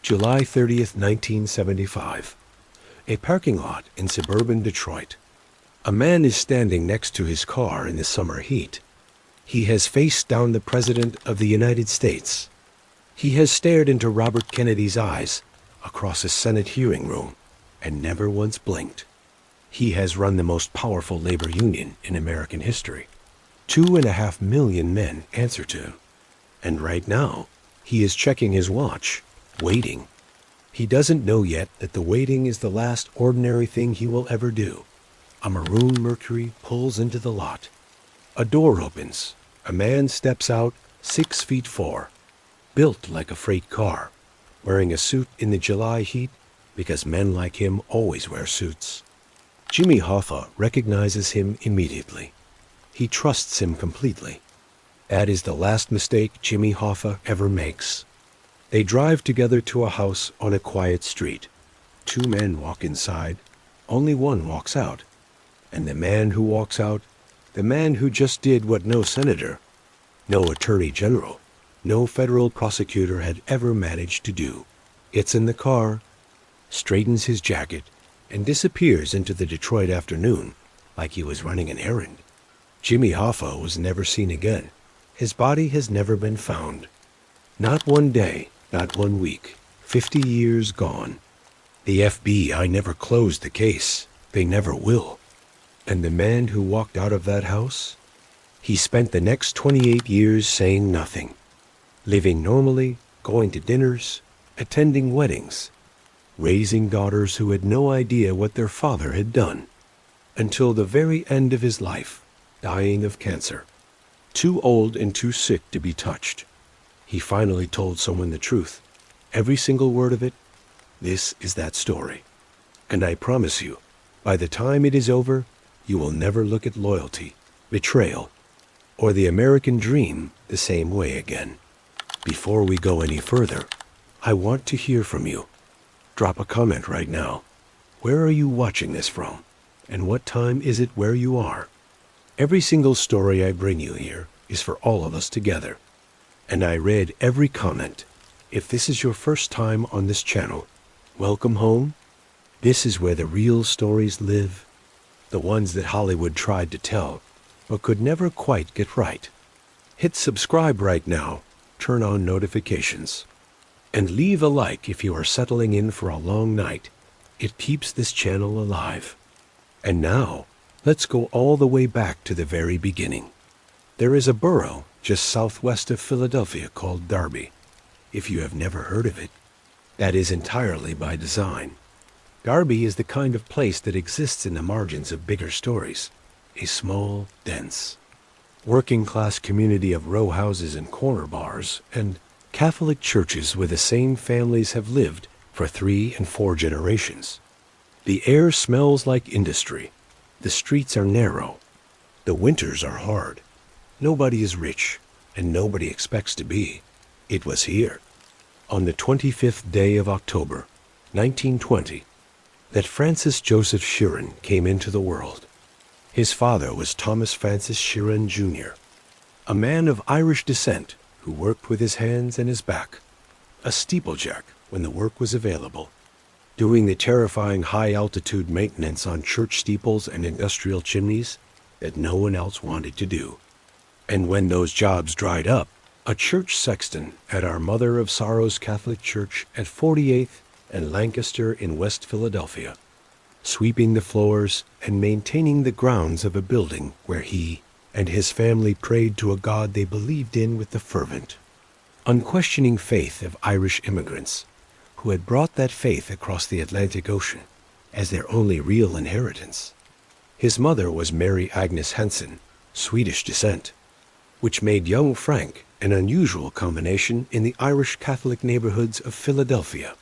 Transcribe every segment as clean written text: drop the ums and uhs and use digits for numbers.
July 30th, 1975. A parking lot in suburban Detroit. A man is standing next to his car in the summer heat. He has faced down the President of the United States. He has stared into Robert Kennedy's eyes across a Senate hearing room and never once blinked. He has run the most powerful labor union in American history. 2.5 million men answer to him. And right now, he is checking his watch, waiting. He doesn't know yet that the waiting is the last ordinary thing he will ever do. A maroon Mercury pulls into the lot. A door opens. A man steps out, 6'4", built like a freight car, wearing a suit in the July heat because men like him always wear suits. Jimmy Hoffa recognizes him immediately. He trusts him completely. That is the last mistake Jimmy Hoffa ever makes. They drive together to a house on a quiet street. 2 men walk inside. Only one walks out. And the man who walks out, the man who just did what no senator, no attorney general, no federal prosecutor had ever managed to do, gets in the car, straightens his jacket, and disappears into the Detroit afternoon like he was running an errand. Jimmy Hoffa was never seen again. His body has never been found. Not one day, not 1 week, 50 years gone. The FBI never closed the case. They never will. And the man who walked out of that house? He spent the next 28 years saying nothing, living normally, going to dinners, attending weddings, raising daughters who had no idea what their father had done, until the very end of his life, dying of cancer. Too old and too sick to be touched. He finally told someone the truth. Every single word of it. This is that story. And I promise you, by the time it is over, you will never look at loyalty, betrayal, or the American dream the same way again. Before we go any further, I want to hear from you. Drop a comment right now. Where are you watching this from? And what time is it where you are? Every single story I bring you here is for all of us together. And I read every comment. If this is your first time on this channel, welcome home. This is where the real stories live. The ones that Hollywood tried to tell, but could never quite get right. Hit subscribe right now, turn on notifications, and leave a like if you are settling in for a long night. It keeps this channel alive. And now, let's go all the way back to the very beginning. There is a borough just southwest of Philadelphia called Darby. If you have never heard of it, that is entirely by design. Darby is the kind of place that exists in the margins of bigger stories. A small, dense, working-class community of row houses and corner bars, and Catholic churches where the same families have lived for 3 and 4 generations. The air smells like industry. The streets are narrow. The winters are hard. Nobody is rich, and nobody expects to be. It was here, on the 25th day of October, 1920, that Francis Joseph Sheeran came into the world. His father was Thomas Francis Sheeran Jr., a man of Irish descent who worked with his hands and his back, a steeplejack when the work was available, doing the terrifying high-altitude maintenance on church steeples and industrial chimneys that no one else wanted to do. And when those jobs dried up, a church sexton at our Mother of Sorrows Catholic Church at 48th and Lancaster in West Philadelphia, sweeping the floors and maintaining the grounds of a building where he and his family prayed to a God they believed in with the fervent, unquestioning faith of Irish immigrants who had brought that faith across the Atlantic Ocean as their only real inheritance. His mother was Mary Agnes Hansen, Swedish descent, which made young Frank an unusual combination in the Irish Catholic neighborhoods of Philadelphia.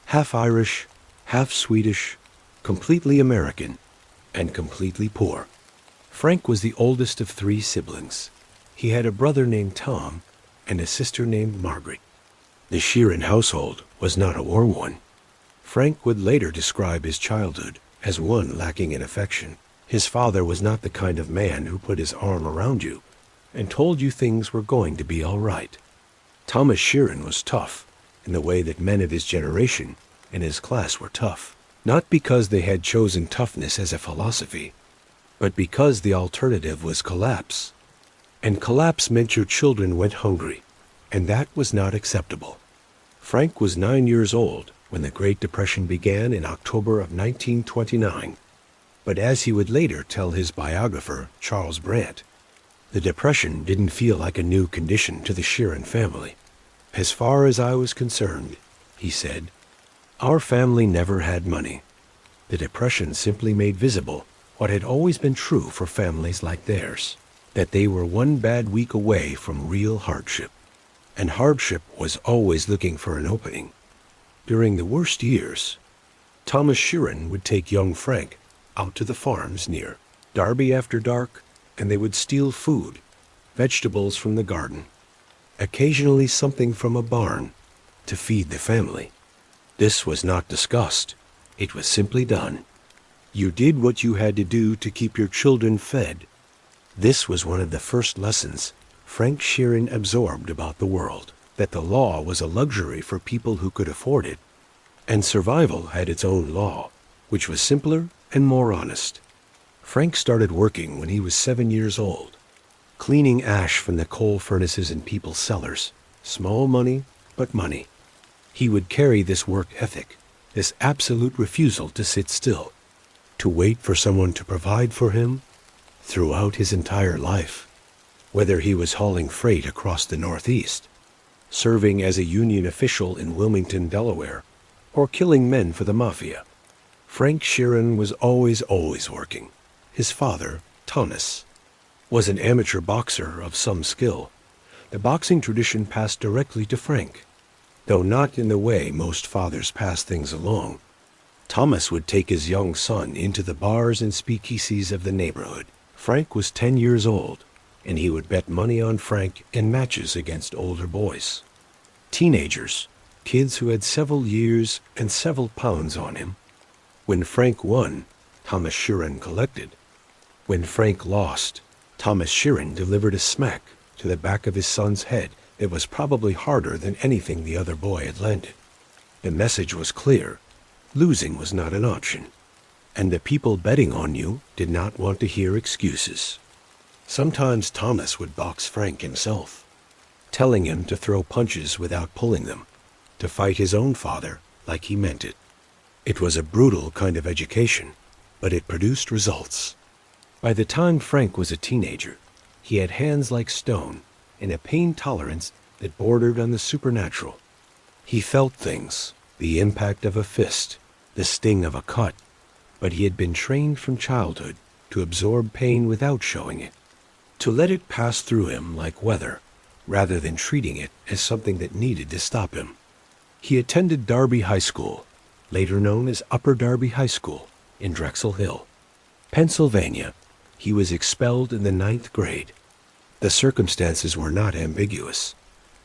Half Irish, half Swedish, completely American, and completely poor. Frank was the oldest of 3 siblings. He had a brother named Tom and a sister named Margaret. The Sheeran household was not a warm one. Frank would later describe his childhood as one lacking in affection. His father was not the kind of man who put his arm around you and told you things were going to be all right. Thomas Sheeran was tough. in the way that men of his generation and his class were tough, not because they had chosen toughness as a philosophy, but because the alternative was collapse. And collapse meant your children went hungry, and that was not acceptable. Frank was 9 years old when the Great Depression began in October of 1929. But as he would later tell his biographer, Charles Brandt, the Depression didn't feel like a new condition to the Sheeran family. As far as I was concerned, he said, our family never had money. The Depression simply made visible what had always been true for families like theirs, that they were one bad week away from real hardship. And hardship was always looking for an opening. During the worst years, Thomas Sheeran would take young Frank out to the farms near Darby after dark, and they would steal food, vegetables from the garden, occasionally something from a barn, to feed the family. This was not discussed. It was simply done. You did what you had to do to keep your children fed. This was one of the first lessons Frank Sheeran absorbed about the world, that the law was a luxury for people who could afford it, and survival had its own law, which was simpler and more honest. Frank started working when he was 7 years old, cleaning ash from the coal furnaces in people's cellars. Small money, but money. He would carry this work ethic, this absolute refusal to sit still, to wait for someone to provide for him throughout his entire life. Whether he was hauling freight across the Northeast, serving as a union official in Wilmington, Delaware, or killing men for the Mafia, Frank Sheeran was always working. His father, Thomas, was an amateur boxer of some skill. The boxing tradition passed directly to Frank, though not in the way most fathers pass things along. Thomas would take his young son into the bars and speakeasies of the neighborhood. Frank was 10 years old, and he would bet money on Frank in matches against older boys. Teenagers, kids who had several years and several pounds on him. When Frank won, Thomas Sheeran collected. When Frank lost, Thomas Sheeran delivered a smack to the back of his son's head that was probably harder than anything the other boy had landed. The message was clear. Losing was not an option, and the people betting on you did not want to hear excuses. Sometimes Thomas would box Frank himself, telling him to throw punches without pulling them, to fight his own father like he meant it. It was a brutal kind of education, but it produced results. By the time Frank was a teenager, he had hands like stone and a pain tolerance that bordered on the supernatural. He felt things, the impact of a fist, the sting of a cut, but he had been trained from childhood to absorb pain without showing it, to let it pass through him like weather, rather than treating it as something that needed to stop him. He attended Darby High School, later known as Upper Darby High School, in Drexel Hill, Pennsylvania. He was expelled in the 9th grade. The circumstances were not ambiguous.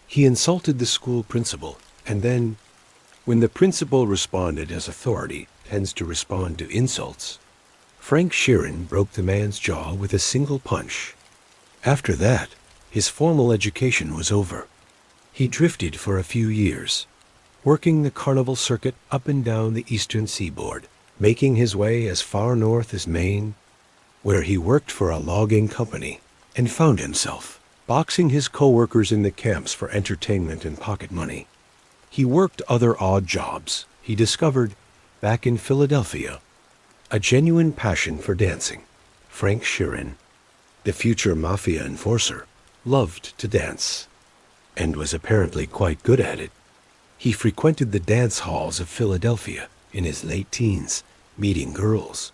He insulted the school principal, and then, when the principal responded as authority tends to respond to insults, Frank Sheeran broke the man's jaw with a single punch. After that, his formal education was over. He drifted for a few years, working the carnival circuit up and down the eastern seaboard, making his way as far north as Maine, where he worked for a logging company, and found himself boxing his co-workers in the camps for entertainment and pocket money. He worked other odd jobs. He discovered, back in Philadelphia, a genuine passion for dancing. Frank Sheeran, the future mafia enforcer, loved to dance, and was apparently quite good at it. He frequented the dance halls of Philadelphia in his late teens, meeting girls,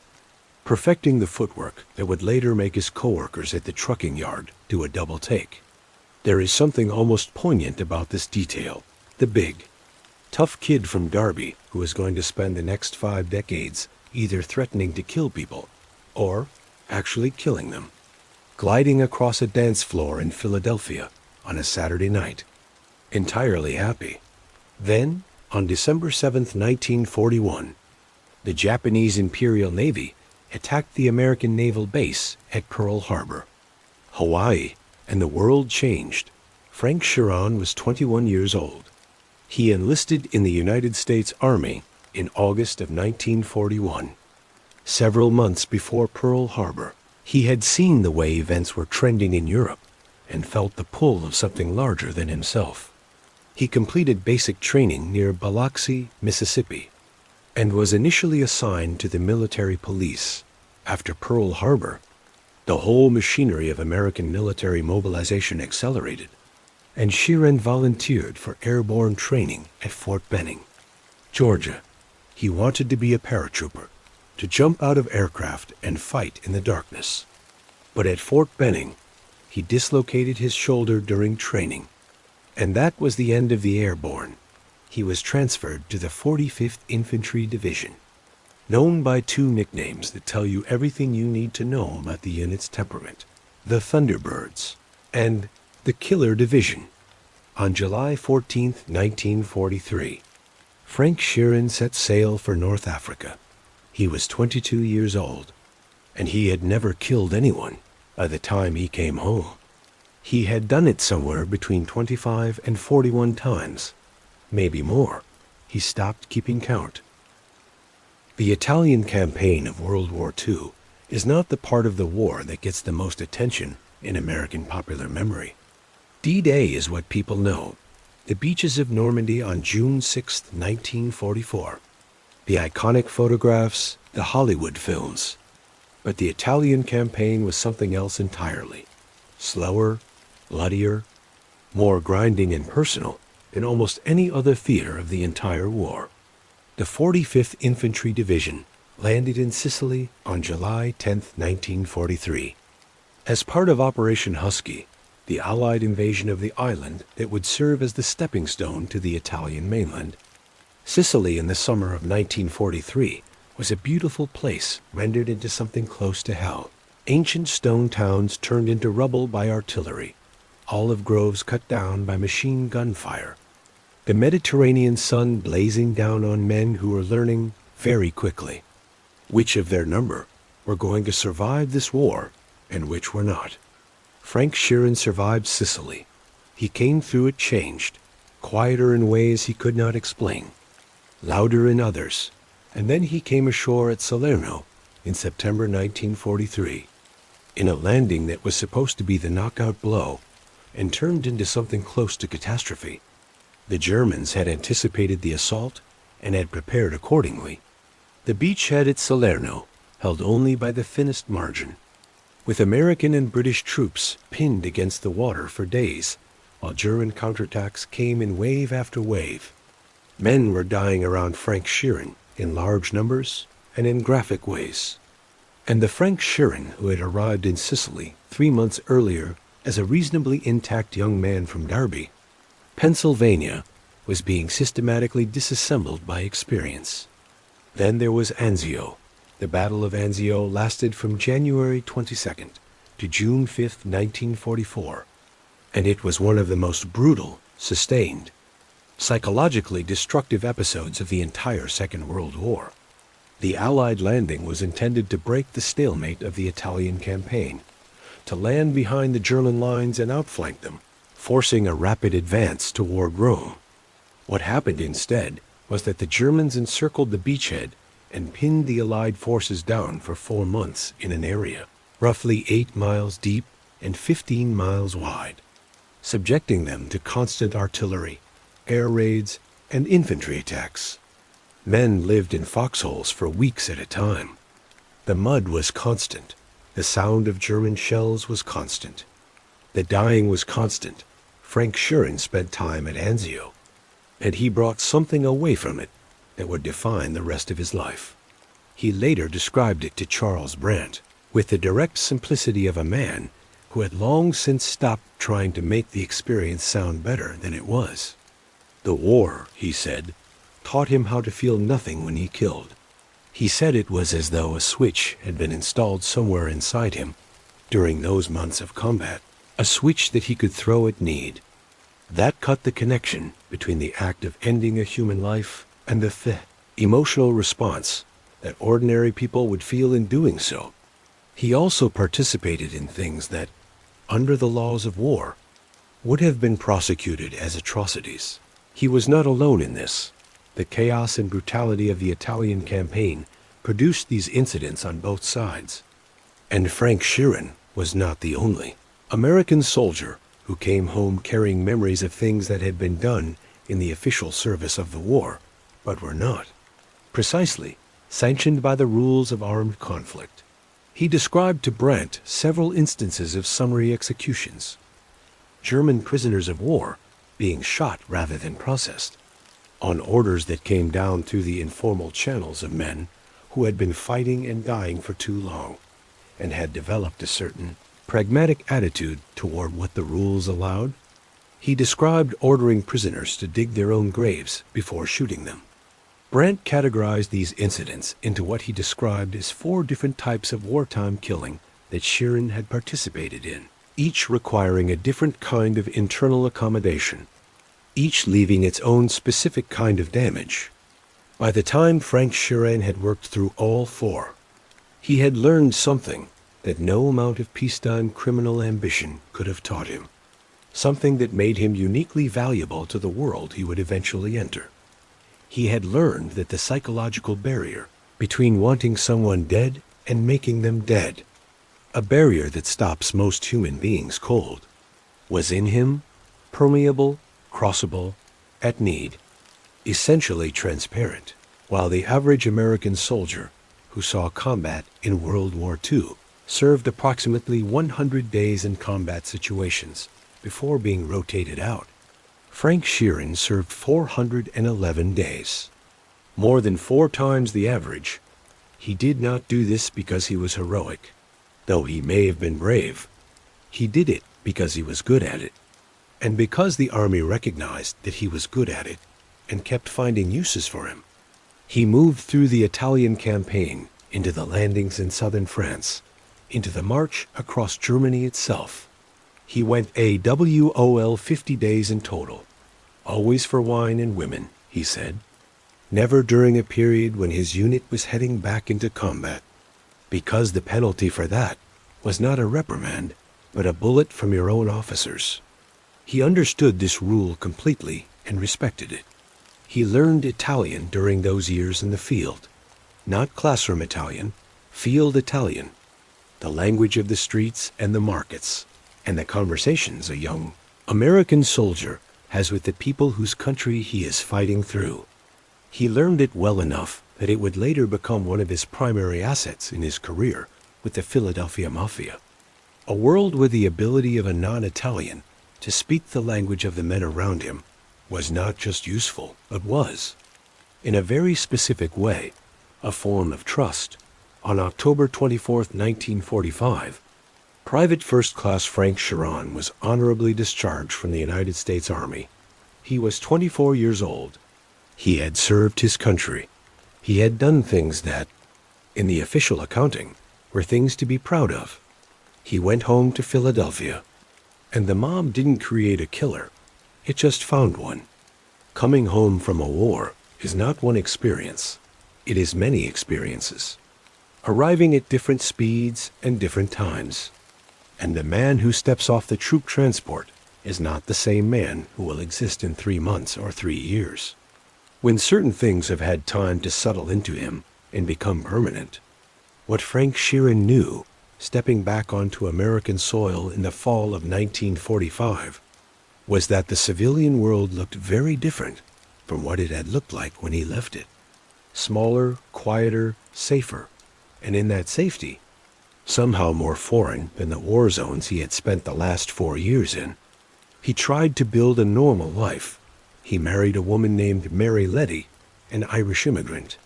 perfecting the footwork that would later make his co-workers at the trucking yard do a double take. There is something almost poignant about this detail. The big, tough kid from Darby who was going to spend the next 5 decades either threatening to kill people or actually killing them, gliding across a dance floor in Philadelphia on a Saturday night, entirely happy. Then, on December 7th, 1941, the Japanese Imperial Navy attacked the American naval base at Pearl Harbor, Hawaii, and the world changed. Frank Sheeran was 21 years old. He enlisted in the United States Army in August of 1941. Several months before Pearl Harbor, he had seen the way events were trending in Europe and felt the pull of something larger than himself. He completed basic training near Biloxi, Mississippi, and was initially assigned to the military police. After Pearl Harbor, the whole machinery of American military mobilization accelerated, and Sheeran volunteered for airborne training at Fort Benning, Georgia. He wanted to be a paratrooper, to jump out of aircraft and fight in the darkness. But at Fort Benning, he dislocated his shoulder during training, and that was the end of the airborne. He was transferred to the 45th Infantry Division, known by two nicknames that tell you everything you need to know about the unit's temperament: the Thunderbirds and the Killer Division. On July 14, 1943, Frank Sheeran set sail for North Africa. He was 22 years old, and he had never killed anyone by the time he came home. He had done it somewhere between 25 and 41 times, maybe more. He stopped keeping count. The Italian campaign of World War II is not the part of the war that gets the most attention in American popular memory. D-Day is what people know: the beaches of Normandy on June 6, 1944, the iconic photographs, the Hollywood films. But the Italian campaign was something else entirely. Slower, bloodier, more grinding and personal than almost any other theater of the entire war. The 45th Infantry Division landed in Sicily on July 10, 1943. As part of Operation Husky, the Allied invasion of the island that would serve as the stepping stone to the Italian mainland. Sicily in the summer of 1943 was a beautiful place rendered into something close to hell. Ancient stone towns turned into rubble by artillery, olive groves cut down by machine gun fire, the Mediterranean sun blazing down on men who were learning very quickly which of their number were going to survive this war and which were not. Frank Sheeran survived Sicily. He came through it changed, quieter in ways he could not explain, louder in others, and then he came ashore at Salerno in September 1943, in a landing that was supposed to be the knockout blow and turned into something close to catastrophe. The Germans had anticipated the assault and had prepared accordingly. The beachhead at Salerno held only by the thinnest margin, with American and British troops pinned against the water for days, while German counterattacks came in wave after wave. Men were dying around Frank Sheeran in large numbers and in graphic ways. And the Frank Sheeran who had arrived in Sicily 3 months earlier as a reasonably intact young man from Darby, Pennsylvania, was being systematically disassembled by experience. Then there was Anzio. The Battle of Anzio lasted from January 22nd to June 5th, 1944, and it was one of the most brutal, sustained, psychologically destructive episodes of the entire Second World War. The Allied landing was intended to break the stalemate of the Italian campaign, to land behind the German lines and outflank them, forcing a rapid advance toward Rome. What happened instead was that the Germans encircled the beachhead and pinned the Allied forces down for 4 months in an area roughly 8 miles deep and 15 miles wide, subjecting them to constant artillery, air raids, and infantry attacks. Men lived in foxholes for weeks at a time. The mud was constant. The sound of German shells was constant. The dying was constant. Frank Sheeran spent time at Anzio, and he brought something away from it that would define the rest of his life. He later described it to Charles Brandt with the direct simplicity of a man who had long since stopped trying to make the experience sound better than it was. The war, he said, taught him how to feel nothing when he killed. He said it was as though a switch had been installed somewhere inside him during those months of combat, a switch that he could throw at need. That cut the connection between the act of ending a human life and the emotional response that ordinary people would feel in doing so. He also participated in things that, under the laws of war, would have been prosecuted as atrocities. He was not alone in this. The chaos and brutality of the Italian campaign produced these incidents on both sides. And Frank Sheeran was not the only American soldier who came home carrying memories of things that had been done in the official service of the war, but were not, precisely, sanctioned by the rules of armed conflict. He described to Brandt several instances of summary executions, German prisoners of war being shot rather than processed, on orders that came down through the informal channels of men who had been fighting and dying for too long, and had developed a certain pragmatic attitude toward what the rules allowed. He described ordering prisoners to dig their own graves before shooting them. Brandt categorized these incidents into what he described as 4 different types of wartime killing that Sheeran had participated in, each requiring a different kind of internal accommodation, each leaving its own specific kind of damage. By the time Frank Sheeran had worked through all 4, he had learned something that no amount of peacetime criminal ambition could have taught him, something that made him uniquely valuable to the world he would eventually enter. He had learned that the psychological barrier between wanting someone dead and making them dead, a barrier that stops most human beings cold, was in him, permeable, crossable, at need, essentially transparent, while the average American soldier who saw combat in World War II served approximately 100 days in combat situations before being rotated out. Frank Sheeran served 411 days, more than 4 times the average. He did not do this because he was heroic, though he may have been brave. He did it because he was good at it, and because the army recognized that he was good at it and kept finding uses for him. He moved through the Italian campaign, into the landings in southern France, into the march across Germany itself. He went AWOL 50 days in total, always for wine and women, he said, never during a period when his unit was heading back into combat, because the penalty for that was not a reprimand, but a bullet from your own officers. He understood this rule completely and respected it. He learned Italian during those years in the field, not classroom Italian, field Italian, the language of the streets and the markets, and the conversations a young American soldier has with the people whose country he is fighting through. He learned it well enough that it would later become one of his primary assets in his career with the Philadelphia Mafia. A world where the ability of a non-Italian to speak the language of the men around him was not just useful, but was, in a very specific way, a form of trust. On October 24, 1945, Private First Class Frank Sheeran was honorably discharged from the United States Army. He was 24 years old. He had served his country. He had done things that, in the official accounting, were things to be proud of. He went home to Philadelphia, and the mob didn't create a killer. It just found one. Coming home from a war is not one experience. It is many experiences, arriving at different speeds and different times. And the man who steps off the troop transport is not the same man who will exist in 3 months or 3 years. When certain things have had time to settle into him and become permanent, what Frank Sheeran knew, stepping back onto American soil in the fall of 1945, was that the civilian world looked very different from what it had looked like when he left it. Smaller, quieter, safer, and in that safety, somehow more foreign than the war zones he had spent the last 4 years in. He tried to build a normal life. He married a woman named Mary Letty, an Irish immigrant,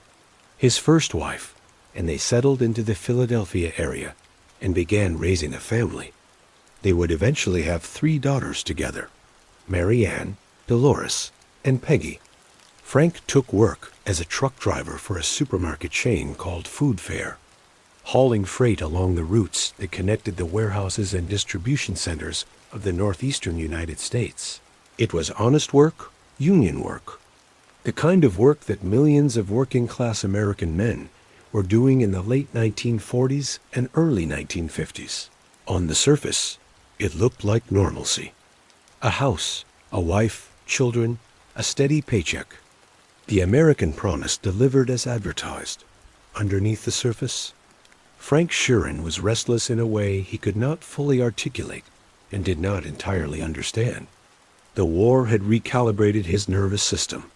his first wife, and they settled into the Philadelphia area and began raising a family. They would eventually have 3 daughters together, Mary Ann, Dolores, and Peggy. Frank took work as a truck driver for a supermarket chain called Food Fair, hauling freight along the routes that connected the warehouses and distribution centers of the northeastern United States. It was honest work, union work, the kind of work that millions of working-class American men were doing in the late 1940s and early 1950s. On the surface, it looked like normalcy. A house, a wife, children, a steady paycheck. The American promise delivered as advertised. Underneath the surface, Frank Sheeran was restless in a way he could not fully articulate and did not entirely understand. The war had recalibrated his nervous system.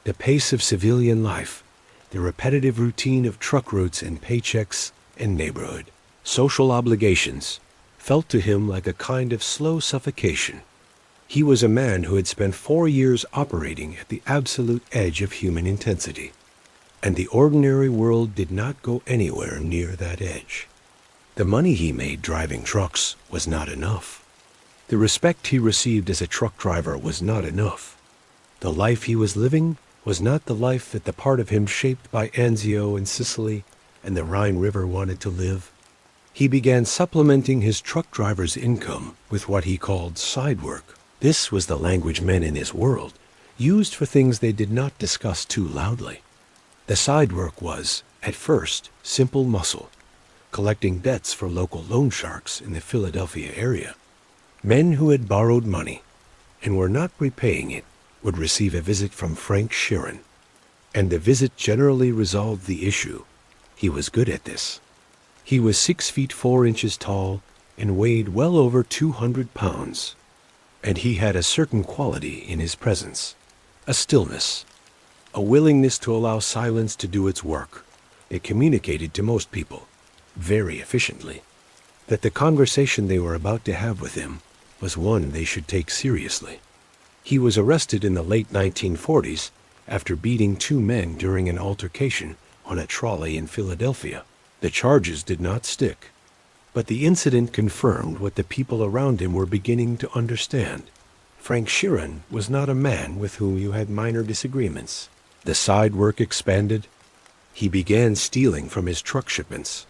The pace of civilian life, the repetitive routine of truck routes and paychecks and neighborhood social obligations, felt to him like a kind of slow suffocation. He was a man who had spent 4 years operating at the absolute edge of human intensity, and the ordinary world did not go anywhere near that edge. The money he made driving trucks was not enough. The respect he received as a truck driver was not enough. The life he was living was not the life that the part of him shaped by Anzio and Sicily and the Rhine River wanted to live. He began supplementing his truck driver's income with what he called side work. This was the language men in his world used for things they did not discuss too loudly. The side work was, at first, simple muscle, collecting debts for local loan sharks in the Philadelphia area. Men who had borrowed money and were not repaying it would receive a visit from Frank Sheeran, and the visit generally resolved the issue. He was good at this. He was 6 feet 4 inches tall and weighed well over 200 pounds, and he had a certain quality in his presence, a stillness, a willingness to allow silence to do its work. It communicated to most people, very efficiently, that the conversation they were about to have with him was one they should take seriously. He was arrested in the late 1940s after beating 2 men during an altercation on a trolley in Philadelphia. The charges did not stick, but the incident confirmed what the people around him were beginning to understand. Frank Sheeran was not a man with whom you had minor disagreements. The side work expanded. He began stealing from his truck shipments.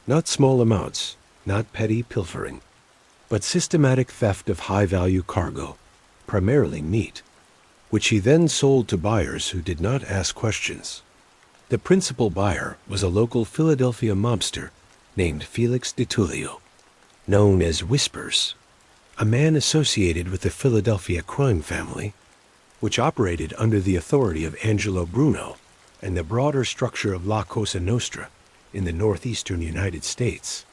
Not small amounts, not petty pilfering, but systematic theft of high-value cargo, primarily meat, which he then sold to buyers who did not ask questions. The principal buyer was a local Philadelphia mobster named Felix DiTullio, known as Whispers, a man associated with the Philadelphia crime family, which operated under the authority of Angelo Bruno and the broader structure of La Cosa Nostra in the northeastern United States.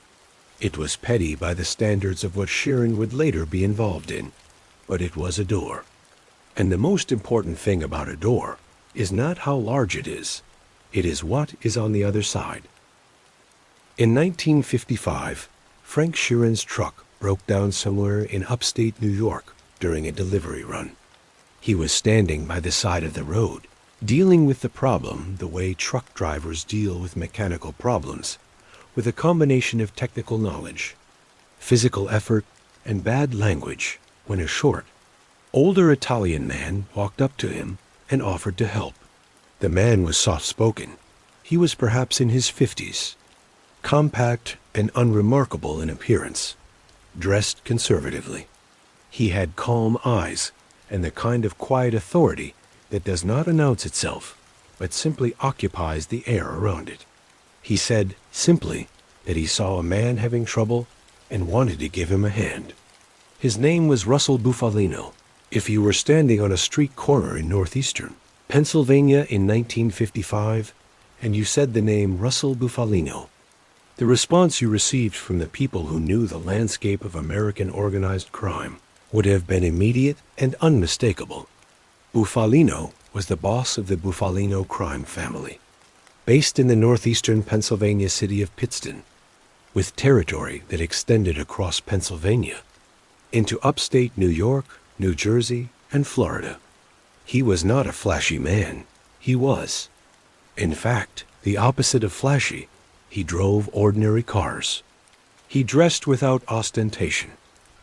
It was petty by the standards of what Sheeran would later be involved in, but it was a door. And the most important thing about a door is not how large it is what is on the other side. In 1955, Frank Sheeran's truck broke down somewhere in upstate New York during a delivery run. He was standing by the side of the road, dealing with the problem the way truck drivers deal with mechanical problems, with a combination of technical knowledge, physical effort, and bad language, when a short, older Italian man walked up to him and offered to help. The man was soft-spoken. He was perhaps in his 50s, compact and unremarkable in appearance, dressed conservatively. He had calm eyes and the kind of quiet authority that does not announce itself, but simply occupies the air around it. He said, simply, that he saw a man having trouble and wanted to give him a hand. His name was Russell Bufalino. If you were standing on a street corner in northeastern Pennsylvania in 1955, and you said the name Russell Bufalino, the response you received from the people who knew the landscape of American organized crime would have been immediate and unmistakable. Bufalino was the boss of the Bufalino crime family, based in the northeastern Pennsylvania city of Pittston, with territory that extended across Pennsylvania into upstate New York, New Jersey, and Florida. He was not a flashy man. He was, in fact, the opposite of flashy. He drove ordinary cars. He dressed without ostentation.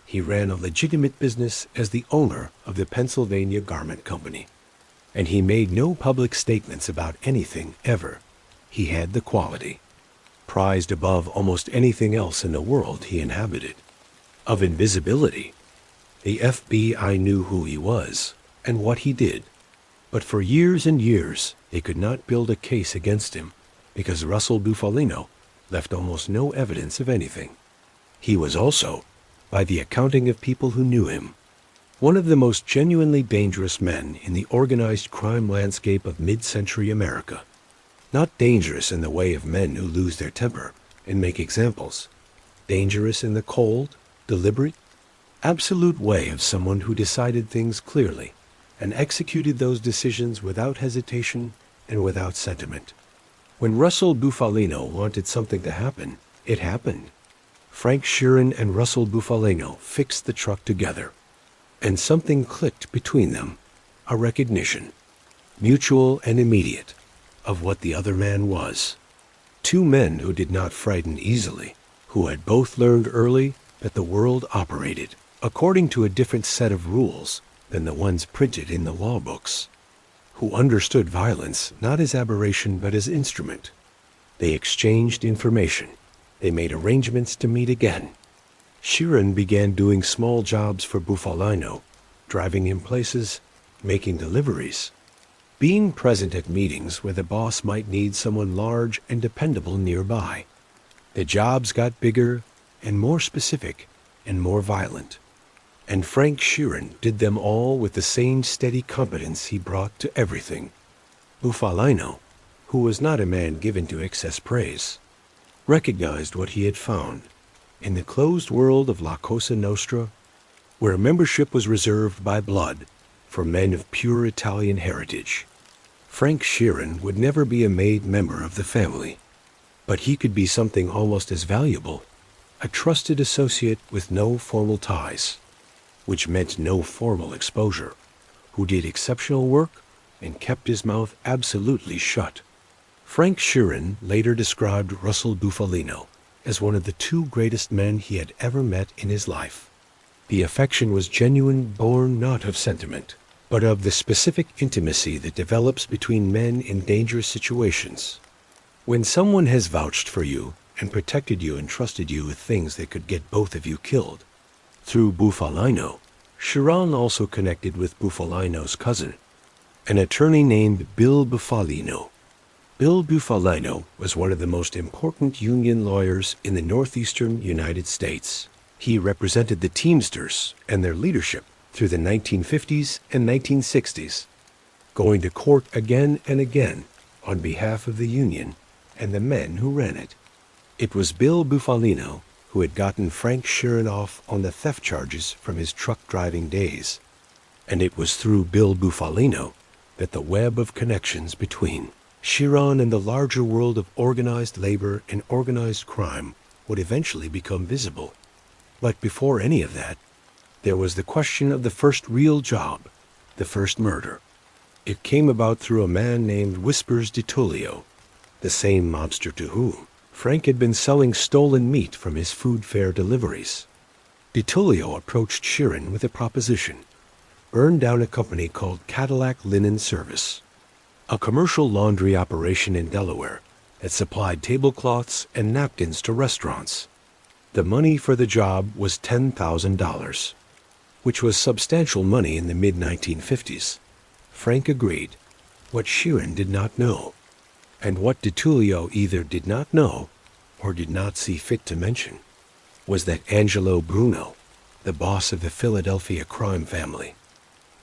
He ran a legitimate business as the owner of the Pennsylvania Garment Company. And he made no public statements about anything ever. He had the quality, prized above almost anything else in the world he inhabited, of invisibility. The FBI knew who he was and what he did, but for years and years they could not build a case against him because Russell Bufalino left almost no evidence of anything. He was also, by the accounting of people who knew him, One of the most genuinely dangerous men in the organized crime landscape of mid-century America. Not dangerous in the way of men who lose their temper and make examples. Dangerous in the cold, deliberate, absolute way of someone who decided things clearly and executed those decisions without hesitation and without sentiment. When Russell Bufalino wanted something to happen, it happened. Frank Sheeran and Russell Bufalino fixed the truck together, and something clicked between them, a recognition, mutual and immediate, of what the other man was. Two men who did not frighten easily, who had both learned early that the world operated according to a different set of rules than the ones printed in the law books, who understood violence not as aberration but as instrument. They exchanged information. They made arrangements to meet again. Sheeran began doing small jobs for Bufalino, driving him places, making deliveries, being present at meetings where the boss might need someone large and dependable nearby. The jobs got bigger and more specific and more violent. And Frank Sheeran did them all with the same steady competence he brought to everything. Bufalino, who was not a man given to excess praise, recognized what he had found in the closed world of La Cosa Nostra, where membership was reserved by blood for men of pure Italian heritage. Frank Sheeran would never be a made member of the family, but he could be something almost as valuable, a trusted associate with no formal ties, which meant no formal exposure, who did exceptional work and kept his mouth absolutely shut. Frank Sheeran later described Russell Bufalino as one of the two greatest men he had ever met in his life. The affection was genuine, born not of sentiment, but of the specific intimacy that develops between men in dangerous situations. When someone has vouched for you and protected you and trusted you with things that could get both of you killed. Through Bufalino, Sheeran also connected with Bufalino's cousin, an attorney named Bill Bufalino. Bill Bufalino was one of the most important union lawyers in the northeastern United States. He represented the Teamsters and their leadership through the 1950s and 1960s, going to court again and again on behalf of the union and the men who ran it. It was Bill Bufalino who had gotten Frank Sheeran off on the theft charges from his truck driving days, and it was through Bill Bufalino that the web of connections between Sheeran and the larger world of organized labor and organized crime would eventually become visible. But before any of that, there was the question of the first real job, the first murder. It came about through a man named Whispers DiTullio, the same mobster to whom Frank had been selling stolen meat from his food fare deliveries. DiTullio approached Sheeran with a proposition: burn down a company called Cadillac Linen Service, a commercial laundry operation in Delaware that supplied tablecloths and napkins to restaurants. The money for the job was $10,000, which was substantial money in the mid-1950s. Frank agreed. What Sheeran did not know, and what DiTullio either did not know or did not see fit to mention, was that Angelo Bruno, the boss of the Philadelphia crime family,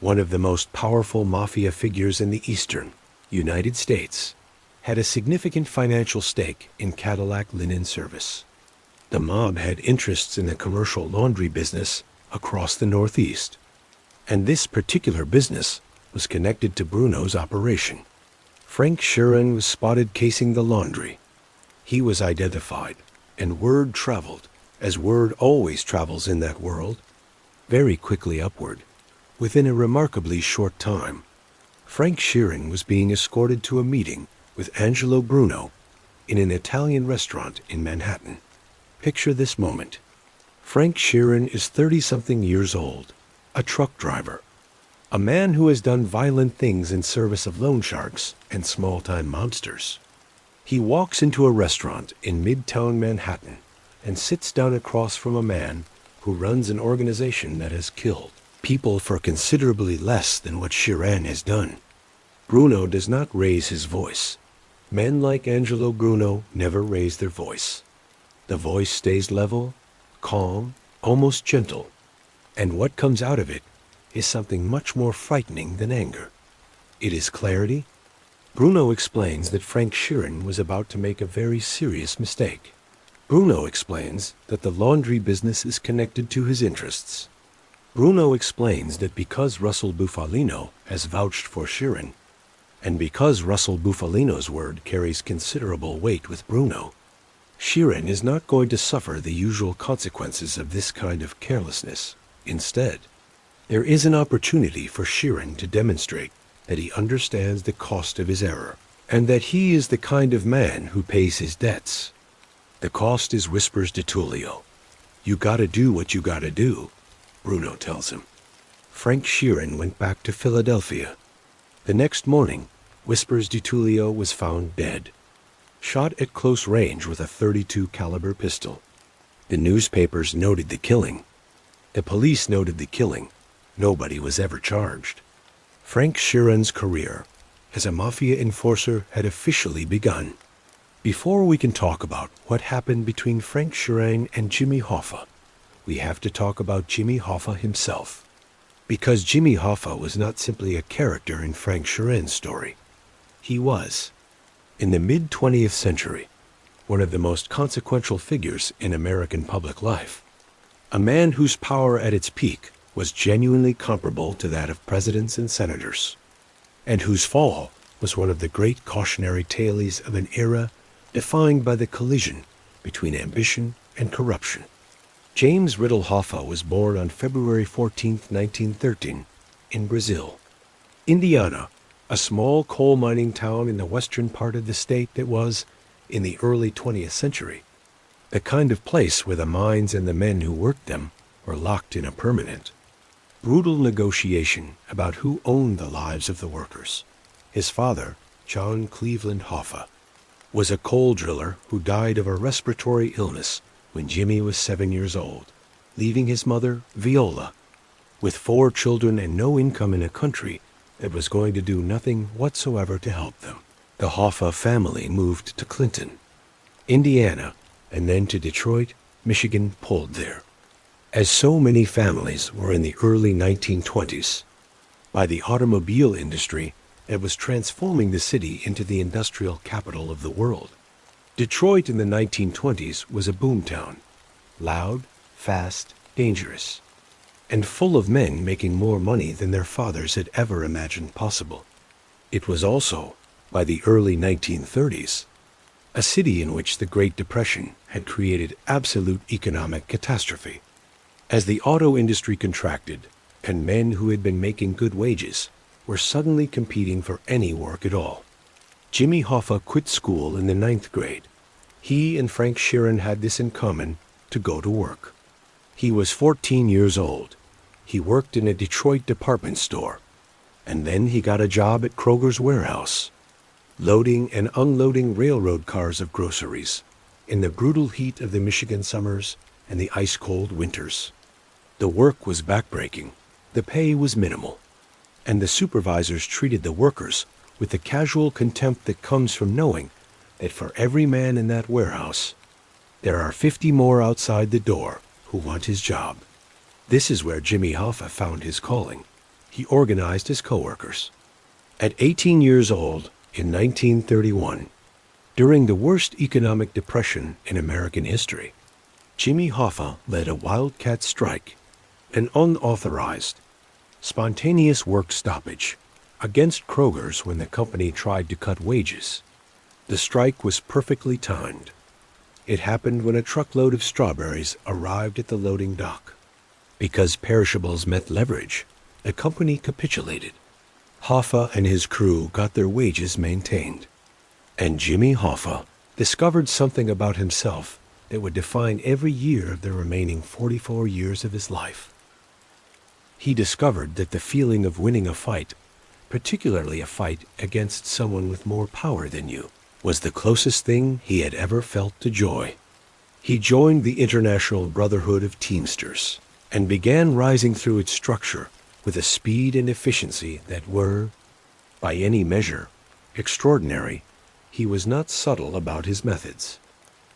one of the most powerful mafia figures in the eastern United States, had a significant financial stake in Cadillac Linen Service. The mob had interests in the commercial laundry business across the Northeast, and this particular business was connected to Bruno's operation. Frank Sheeran was spotted casing the laundry. He was identified, and word traveled, as word always travels in that world, very quickly upward. Within a remarkably short time, Frank Sheeran was being escorted to a meeting with Angelo Bruno in an Italian restaurant in Manhattan. Picture this moment. Frank Sheeran is 30-something years old, a truck driver, a man who has done violent things in service of loan sharks and small-time mobsters. He walks into a restaurant in Midtown Manhattan and sits down across from a man who runs an organization that has killed people for considerably less than what Sheeran has done. Bruno does not raise his voice. Men like Angelo Bruno never raise their voice. The voice stays level, calm, almost gentle, and what comes out of it is something much more frightening than anger. It is clarity. Bruno explains that Frank Sheeran was about to make a very serious mistake. Bruno explains that the laundry business is connected to his interests. Bruno explains that because Russell Bufalino has vouched for Sheeran, and because Russell Bufalino's word carries considerable weight with Bruno, Sheeran is not going to suffer the usual consequences of this kind of carelessness. Instead, there is an opportunity for Sheeran to demonstrate that he understands the cost of his error, and that he is the kind of man who pays his debts. The cost is, whispers de Tullio. You gotta do what you gotta do, Bruno tells him. Frank Sheeran went back to Philadelphia. The next morning, whispers de Tullio was found dead, shot at close range with a .32 caliber pistol. The newspapers noted the killing. The police noted the killing. Nobody was ever charged. Frank Sheeran's career as a mafia enforcer had officially begun. Before we can talk about what happened between Frank Sheeran and Jimmy Hoffa, we have to talk about Jimmy Hoffa himself. Because Jimmy Hoffa was not simply a character in Frank Sheeran's story. He was, in the mid-20th century, one of the most consequential figures in American public life. A man whose power at its peak was genuinely comparable to that of presidents and senators, and whose fall was one of the great cautionary tales of an era defined by the collision between ambition and corruption. James Riddle Hoffa was born on February 14, 1913, in Brazil. Indiana, a small coal mining town in the western part of the state that was, in the early 20th century, the kind of place where the mines and the men who worked them were locked in a permanent, brutal negotiation about who owned the lives of the workers. His father, John Cleveland Hoffa, was a coal driller who died of a respiratory illness when Jimmy was 7 years old, leaving his mother, Viola, with 4 children and no income in a country that was going to do nothing whatsoever to help them. The Hoffa family moved to Clinton, Indiana, and then to Detroit, Michigan, pulled there. As so many families were in the early 1920s, by the automobile industry that was transforming the city into the industrial capital of the world. Detroit in the 1920s was a boomtown, loud, fast, dangerous, and full of men making more money than their fathers had ever imagined possible. It was also, by the early 1930s, a city in which the Great Depression had created absolute economic catastrophe. As the auto industry contracted, and men who had been making good wages were suddenly competing for any work at all. Jimmy Hoffa quit school in the 9th grade. He and Frank Sheeran had this in common: to go to work. He was 14 years old. He worked in a Detroit department store, and then he got a job at Kroger's warehouse, loading and unloading railroad cars of groceries in the brutal heat of the Michigan summers and the ice-cold winters. The work was backbreaking, the pay was minimal, and the supervisors treated the workers with the casual contempt that comes from knowing that for every man in that warehouse, there are 50 more outside the door who want his job. This is where Jimmy Hoffa found his calling. He organized his coworkers. At 18 years old, in 1931, during the worst economic depression in American history, Jimmy Hoffa led a wildcat strike, an unauthorized, spontaneous work stoppage against Kroger's when the company tried to cut wages. The strike was perfectly timed. It happened when a truckload of strawberries arrived at the loading dock. Because perishables meant leverage, the company capitulated. Hoffa and his crew got their wages maintained. And Jimmy Hoffa discovered something about himself that would define every year of the remaining 44 years of his life. He discovered that the feeling of winning a fight, particularly a fight against someone with more power than you, was the closest thing he had ever felt to joy. He joined the International Brotherhood of Teamsters and began rising through its structure with a speed and efficiency that were, by any measure, extraordinary. He was not subtle about his methods.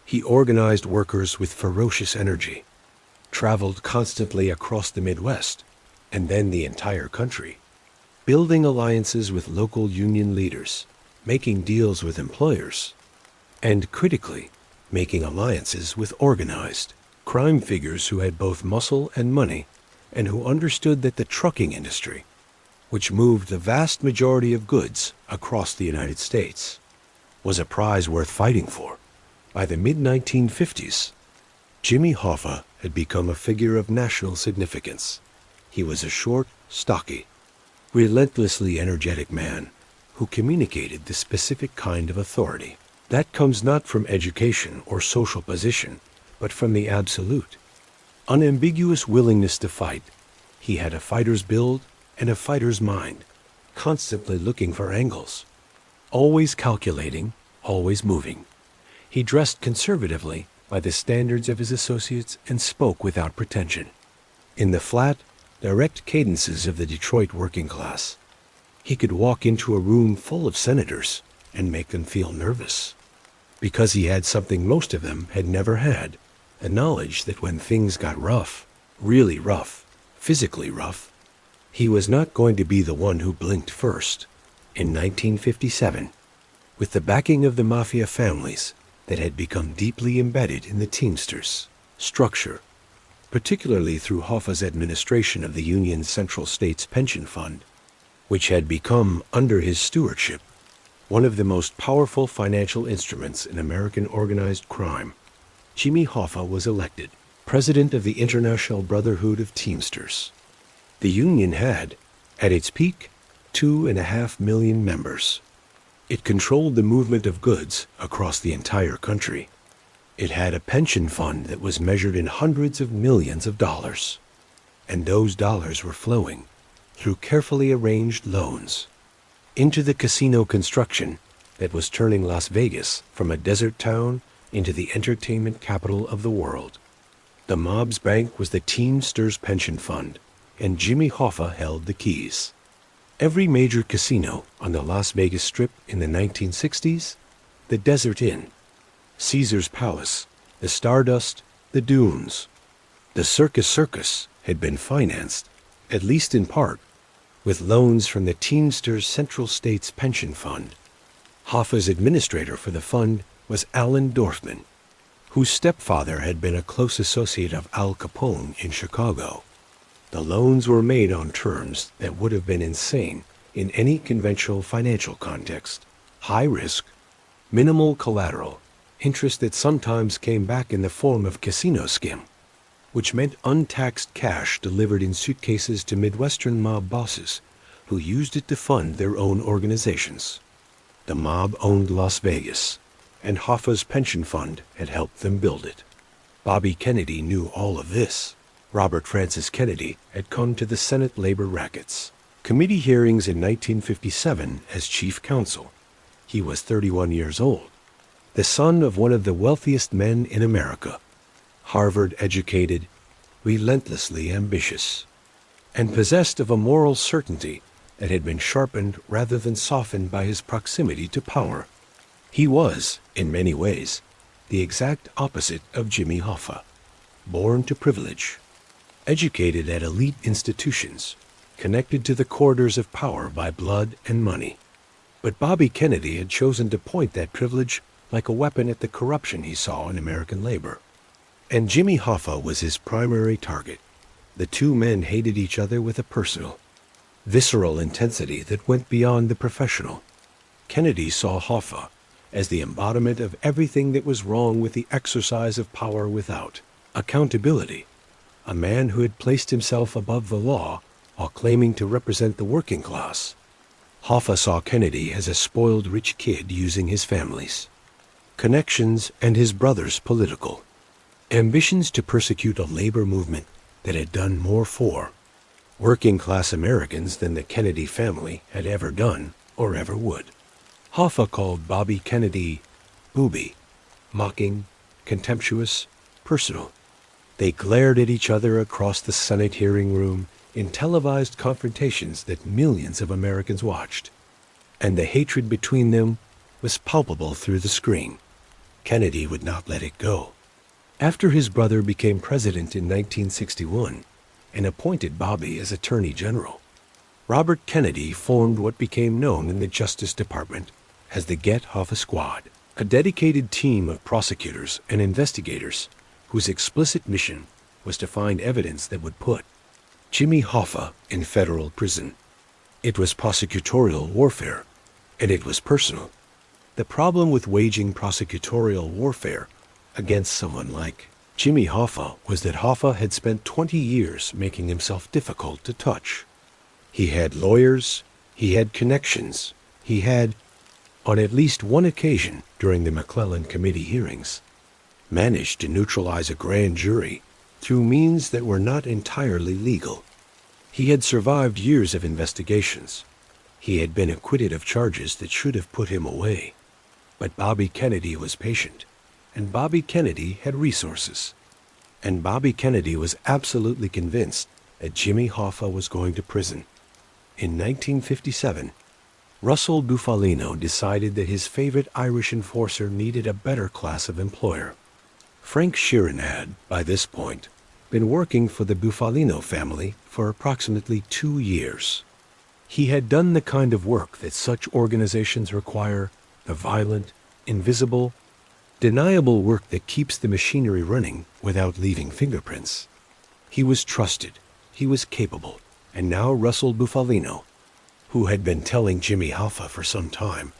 He organized workers with ferocious energy, traveled constantly across the Midwest, and then the entire country, building alliances with local union leaders, making deals with employers, and critically, making alliances with organized crime figures who had both muscle and money, and who understood that the trucking industry, which moved the vast majority of goods across the United States, was a prize worth fighting for. By the mid-1950s, Jimmy Hoffa had become a figure of national significance. He was a short, stocky, relentlessly energetic man who communicated the specific kind of authority that comes not from education or social position, but from the absolute, unambiguous willingness to fight. He had a fighter's build and a fighter's mind, constantly looking for angles, always calculating, always moving. He dressed conservatively by the standards of his associates and spoke without pretension, in the flat, direct cadences of the Detroit working class. He could walk into a room full of senators and make them feel nervous, because he had something most of them had never had, a knowledge that when things got rough, really rough, physically rough, he was not going to be the one who blinked first. In 1957, with the backing of the Mafia families that had become deeply embedded in the Teamsters structure, particularly through Hoffa's administration of the Union's Central States Pension Fund, which had become, under his stewardship, one of the most powerful financial instruments in American organized crime, Jimmy Hoffa was elected president of the International Brotherhood of Teamsters. The union had, at its peak, 2.5 million members. It controlled the movement of goods across the entire country. It had a pension fund that was measured in hundreds of millions of dollars, and those dollars were flowing through carefully arranged loans into the casino construction that was turning Las Vegas from a desert town into the entertainment capital of the world. The mob's bank was the Teamsters Pension Fund, and Jimmy Hoffa held the keys. Every major casino on the Las Vegas Strip in the 1960s, the Desert Inn, Caesar's Palace, the Stardust, the Dunes, the Circus had been financed, at least in part, with loans from the Teamsters Central States Pension Fund. Hoffa's administrator for the fund was Alan Dorfman, whose stepfather had been a close associate of Al Capone in Chicago. The loans were made on terms that would have been insane in any conventional financial context. High risk, minimal collateral, interest that sometimes came back in the form of casino skim, which meant untaxed cash delivered in suitcases to Midwestern mob bosses who used it to fund their own organizations. The mob owned Las Vegas, and Hoffa's pension fund had helped them build it. Bobby Kennedy knew all of this. Robert Francis Kennedy had come to the Senate labor rackets committee hearings in 1957 as chief counsel. He was 31 years old, the son of one of the wealthiest men in America, Harvard-educated, relentlessly ambitious, and possessed of a moral certainty that had been sharpened rather than softened by his proximity to power. He was, in many ways, the exact opposite of Jimmy Hoffa, born to privilege, educated at elite institutions, connected to the corridors of power by blood and money. But Bobby Kennedy had chosen to point that privilege like a weapon at the corruption he saw in American labor. And Jimmy Hoffa was his primary target. The two men hated each other with a personal, visceral intensity that went beyond the professional. Kennedy saw Hoffa as the embodiment of everything that was wrong with the exercise of power without accountability, a man who had placed himself above the law while claiming to represent the working class. Hoffa saw Kennedy as a spoiled rich kid using his family's connections and his brother's political ambitions to persecute a labor movement that had done more for working-class Americans than the Kennedy family had ever done or ever would. Hoffa called Bobby Kennedy booby, mocking, contemptuous, personal. They glared at each other across the Senate hearing room in televised confrontations that millions of Americans watched, and the hatred between them was palpable through the screen. Kennedy would not let it go. After his brother became president in 1961, and appointed Bobby as Attorney General. Robert Kennedy formed what became known in the Justice Department as the Get Hoffa Squad, a dedicated team of prosecutors and investigators whose explicit mission was to find evidence that would put Jimmy Hoffa in federal prison. It was prosecutorial warfare, and it was personal. The problem with waging prosecutorial warfare against someone like Jimmy Hoffa was that Hoffa had spent 20 years making himself difficult to touch. He had lawyers, he had connections, he had, on at least one occasion during the McClellan Committee hearings, managed to neutralize a grand jury through means that were not entirely legal. He had survived years of investigations. He had been acquitted of charges that should have put him away. But Bobby Kennedy was patient, and Bobby Kennedy had resources. And Bobby Kennedy was absolutely convinced that Jimmy Hoffa was going to prison. In 1957, Russell Bufalino decided that his favorite Irish enforcer needed a better class of employer. Frank Sheeran had, by this point, been working for the Bufalino family for approximately 2 years. He had done the kind of work that such organizations require, the violent, invisible, deniable work that keeps the machinery running without leaving fingerprints. He was trusted, he was capable, and now Russell Bufalino, who had been telling Jimmy Hoffa for some time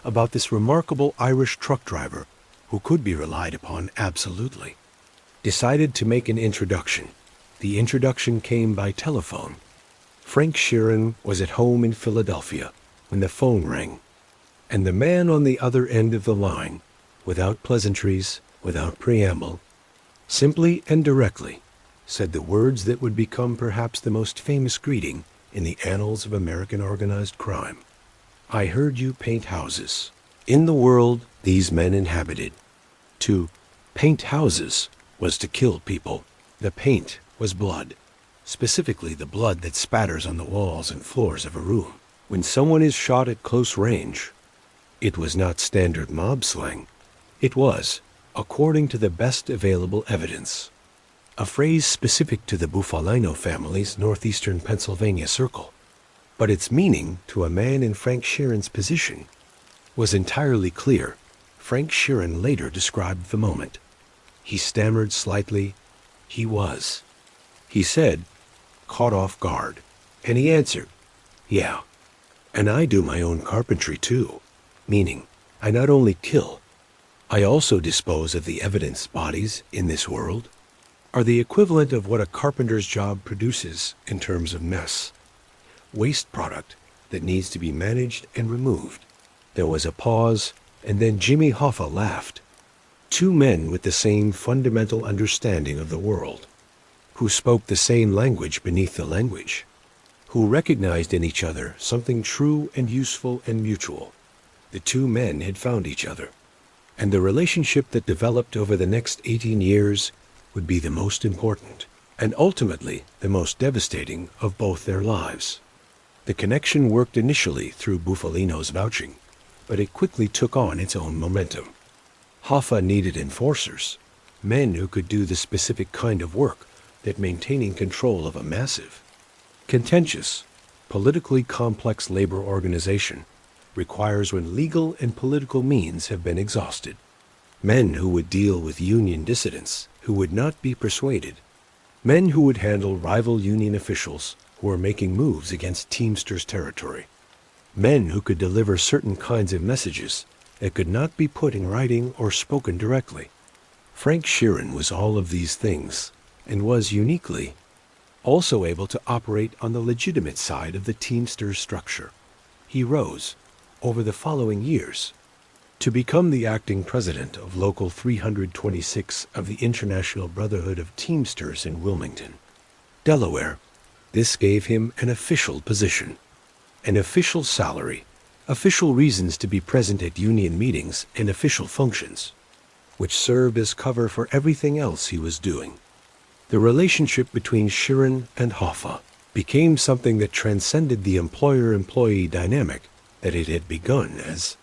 about this remarkable Irish truck driver who could be relied upon absolutely, decided to make an introduction. The introduction came by telephone. Frank Sheeran was at home in Philadelphia when the phone rang, and the man on the other end of the line, without pleasantries, without preamble, simply and directly, said the words that would become perhaps the most famous greeting in the annals of American organized crime. "I heard you paint houses. In the world these men inhabited." To paint houses was to kill people. The paint was blood, specifically the blood that spatters on the walls and floors of a room. When someone is shot at close range, it was not standard mob slang. It was, according to the best available evidence, a phrase specific to the Bufalino family's northeastern Pennsylvania circle. But its meaning to a man in Frank Sheeran's position was entirely clear. Frank Sheeran later described the moment. He stammered slightly. He was, he said, caught off guard. And he answered, "Yeah, and I do my own carpentry too." Meaning, I not only kill, I also dispose of the evidence. Bodies in this world are the equivalent of what a carpenter's job produces in terms of mess. Waste product that needs to be managed and removed. There was a pause, and then Jimmy Hoffa laughed. Two men with the same fundamental understanding of the world, who spoke the same language beneath the language, who recognized in each other something true and useful and mutual. The two men had found each other, and the relationship that developed over the next 18 years would be the most important, and ultimately the most devastating of both their lives. The connection worked initially through Bufalino's vouching, but it quickly took on its own momentum. Hoffa needed enforcers, men who could do the specific kind of work that maintaining control of a massive, contentious, politically complex labor organization requires when legal and political means have been exhausted. Men who would deal with union dissidents who would not be persuaded. Men who would handle rival union officials who were making moves against Teamsters territory. Men who could deliver certain kinds of messages that could not be put in writing or spoken directly. Frank Sheeran was all of these things, and was uniquely also able to operate on the legitimate side of the Teamsters structure. He rose, over the following years, to become the acting president of Local 326 of the International Brotherhood of Teamsters in Wilmington, Delaware. This gave him an official position, an official salary, official reasons to be present at union meetings and official functions, which served as cover for everything else he was doing. The relationship between Sheeran and Hoffa became something that transcended the employer-employee dynamic that it had begun as.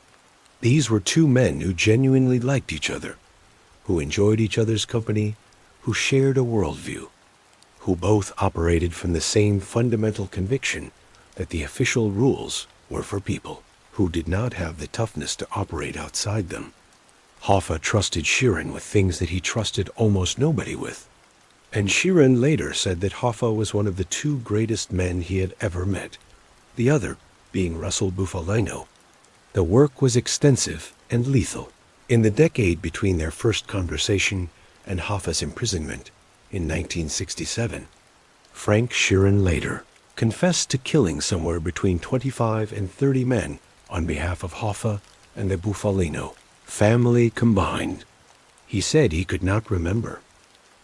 These were two men who genuinely liked each other, who enjoyed each other's company, who shared a worldview. who both operated from the same fundamental conviction that the official rules were for people who did not have the toughness to operate outside them. Hoffa trusted Sheeran with things that he trusted almost nobody with, and Sheeran later said that Hoffa was one of the two greatest men he had ever met, the other being Russell Bufalino. The work was extensive and lethal. In the decade between their first conversation and Hoffa's imprisonment in 1967, Frank Sheeran later confessed to killing somewhere between 25 and 30 men on behalf of Hoffa and the Bufalino family combined. He said he could not remember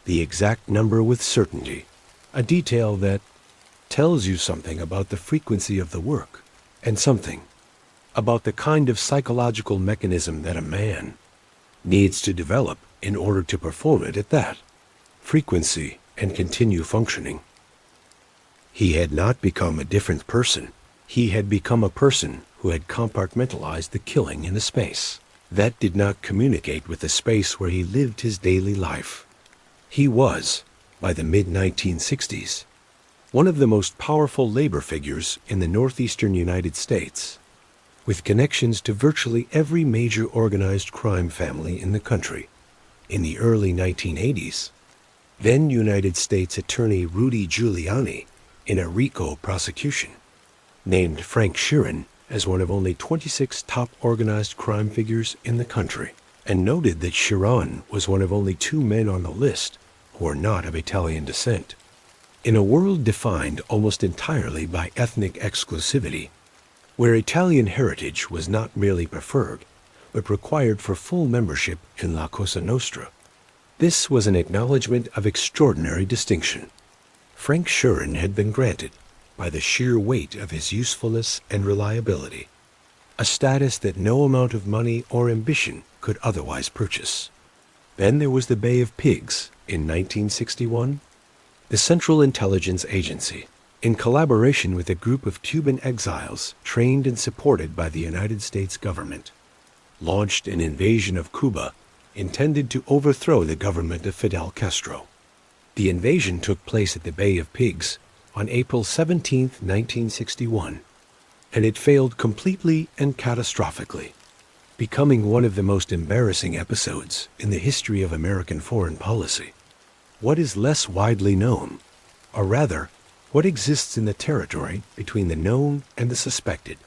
the exact number with certainty, a detail that tells you something about the frequency of the work and something about the kind of psychological mechanism that a man needs to develop in order to perform it at that frequency and continue functioning. He had not become a different person. He had become a person who had compartmentalized the killing in a space that did not communicate with the space where he lived his daily life. He was, by the mid-1960s, one of the most powerful labor figures in the northeastern United States, with connections to virtually every major organized crime family in the country. In the early 1980s, then United States Attorney Rudy Giuliani, in a RICO prosecution, named Frank Sheeran as one of only 26 top organized crime figures in the country, and noted that Sheeran was one of only 2 men on the list who were not of Italian descent. In a world defined almost entirely by ethnic exclusivity, where Italian heritage was not merely preferred, but required for full membership in La Cosa Nostra, this was an acknowledgement of extraordinary distinction. Frank Sheeran had been granted, by the sheer weight of his usefulness and reliability, a status that no amount of money or ambition could otherwise purchase. Then there was the Bay of Pigs in 1961. The Central Intelligence Agency, in collaboration with a group of Cuban exiles trained and supported by the United States government, launched an invasion of Cuba intended to overthrow the government of Fidel Castro. The invasion took place at the Bay of Pigs on April 17, 1961, and it failed completely and catastrophically, becoming one of the most embarrassing episodes in the history of American foreign policy. What is less widely known, or rather, what exists in the territory between the known and the suspected,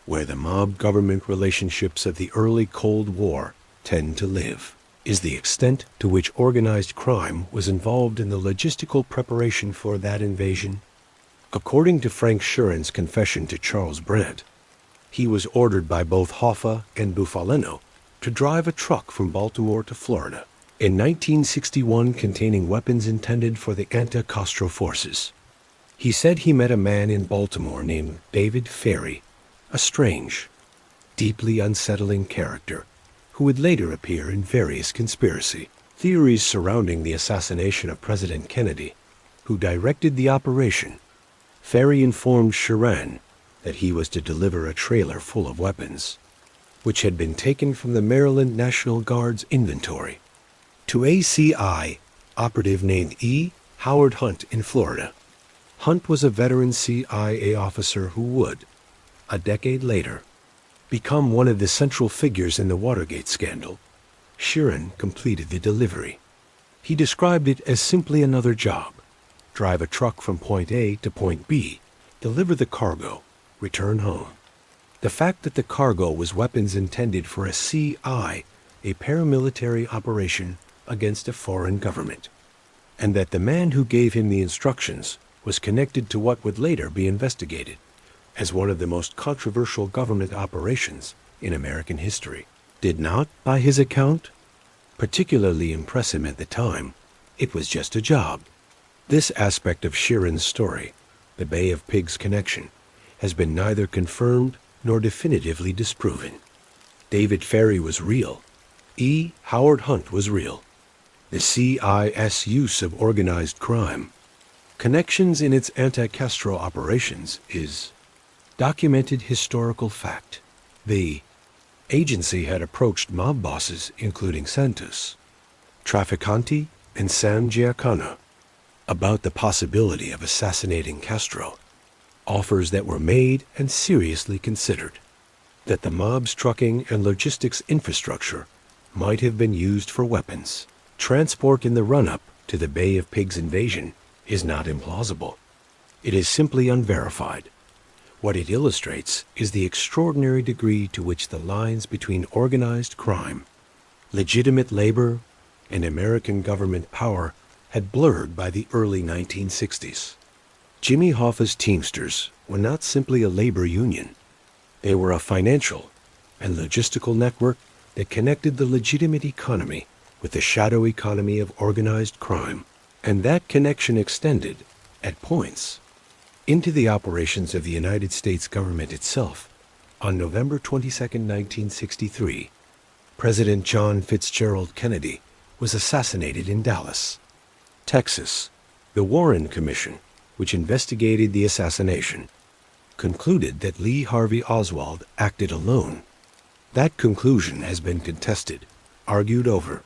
where the mob-government relationships of the early Cold War tend to live, is the extent to which organized crime was involved in the logistical preparation for that invasion. According to Frank Sheeran's confession to Charles Brandt, he was ordered by both Hoffa and Bufalino to drive a truck from Baltimore to Florida in 1961 containing weapons intended for the anti-Castro forces. He said he met a man in Baltimore named David Ferry, a strange, deeply unsettling character who would later appear in various conspiracy theories surrounding the assassination of President Kennedy, who directed the operation. Ferry informed Sheeran that he was to deliver a trailer full of weapons, which had been taken from the Maryland National Guard's inventory, to a CI operative named E. Howard Hunt in Florida. Hunt was a veteran CIA officer who would, a decade later, become one of the central figures in the Watergate scandal. Sheeran completed the delivery. He described it as simply another job: drive a truck from point A to point B, deliver the cargo, return home. The fact that the cargo was weapons intended for a CI, a paramilitary operation against a foreign government, and that the man who gave him the instructions was connected to what would later be investigated as one of the most controversial government operations in American history, did not, by his account, particularly impress him at the time. It was just a job. This aspect of Sheeran's story, the Bay of Pigs connection, has been neither confirmed nor definitively disproven. David Ferry was real. E. Howard Hunt was real. The CIS use of organized crime, connections in its anti-Castro operations, is documented historical fact. The agency had approached mob bosses including Santos, Trafficante, and San Giacomo, about the possibility of assassinating Castro, offers that were made and seriously considered, that the mob's trucking and logistics infrastructure might have been used for weapons transport in the run-up to the Bay of Pigs invasion is not implausible. It is simply unverified. What it illustrates is the extraordinary degree to which the lines between organized crime, legitimate labor, and American government power had blurred by the early 1960s. Jimmy Hoffa's Teamsters were not simply a labor union. They were a financial and logistical network that connected the legitimate economy with the shadow economy of organized crime, and that connection extended, at points, into the operations of the United States government itself. On November 22, 1963, President John Fitzgerald Kennedy was assassinated in Dallas, Texas. The Warren Commission, which investigated the assassination, concluded that Lee Harvey Oswald acted alone. That conclusion has been contested, argued over,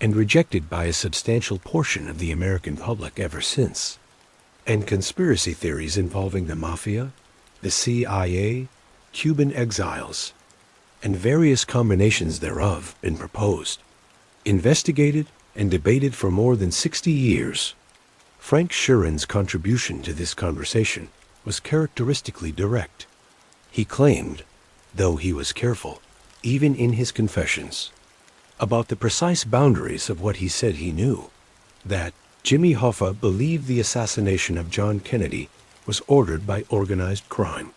and rejected by a substantial portion of the American public ever since. And conspiracy theories involving the Mafia, the CIA, Cuban exiles, and various combinations thereof been proposed, investigated, and debated for more than 60 years. Frank Sheeran's contribution to this conversation was characteristically direct. He claimed, though he was careful, even in his confessions, about the precise boundaries of what he said he knew, that Jimmy Hoffa believed the assassination of John Kennedy was ordered by organized crime,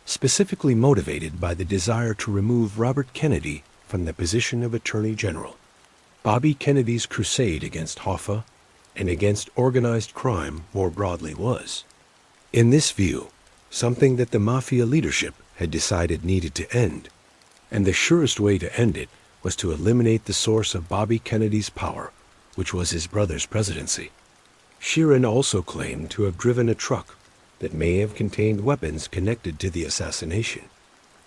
specifically motivated by the desire to remove Robert Kennedy from the position of Attorney General. Bobby Kennedy's crusade against Hoffa and against organized crime more broadly was, in this view, something that the Mafia leadership had decided needed to end, and the surest way to end it was to eliminate the source of Bobby Kennedy's power, which was his brother's presidency. Sheeran also claimed to have driven a truck that may have contained weapons connected to the assassination.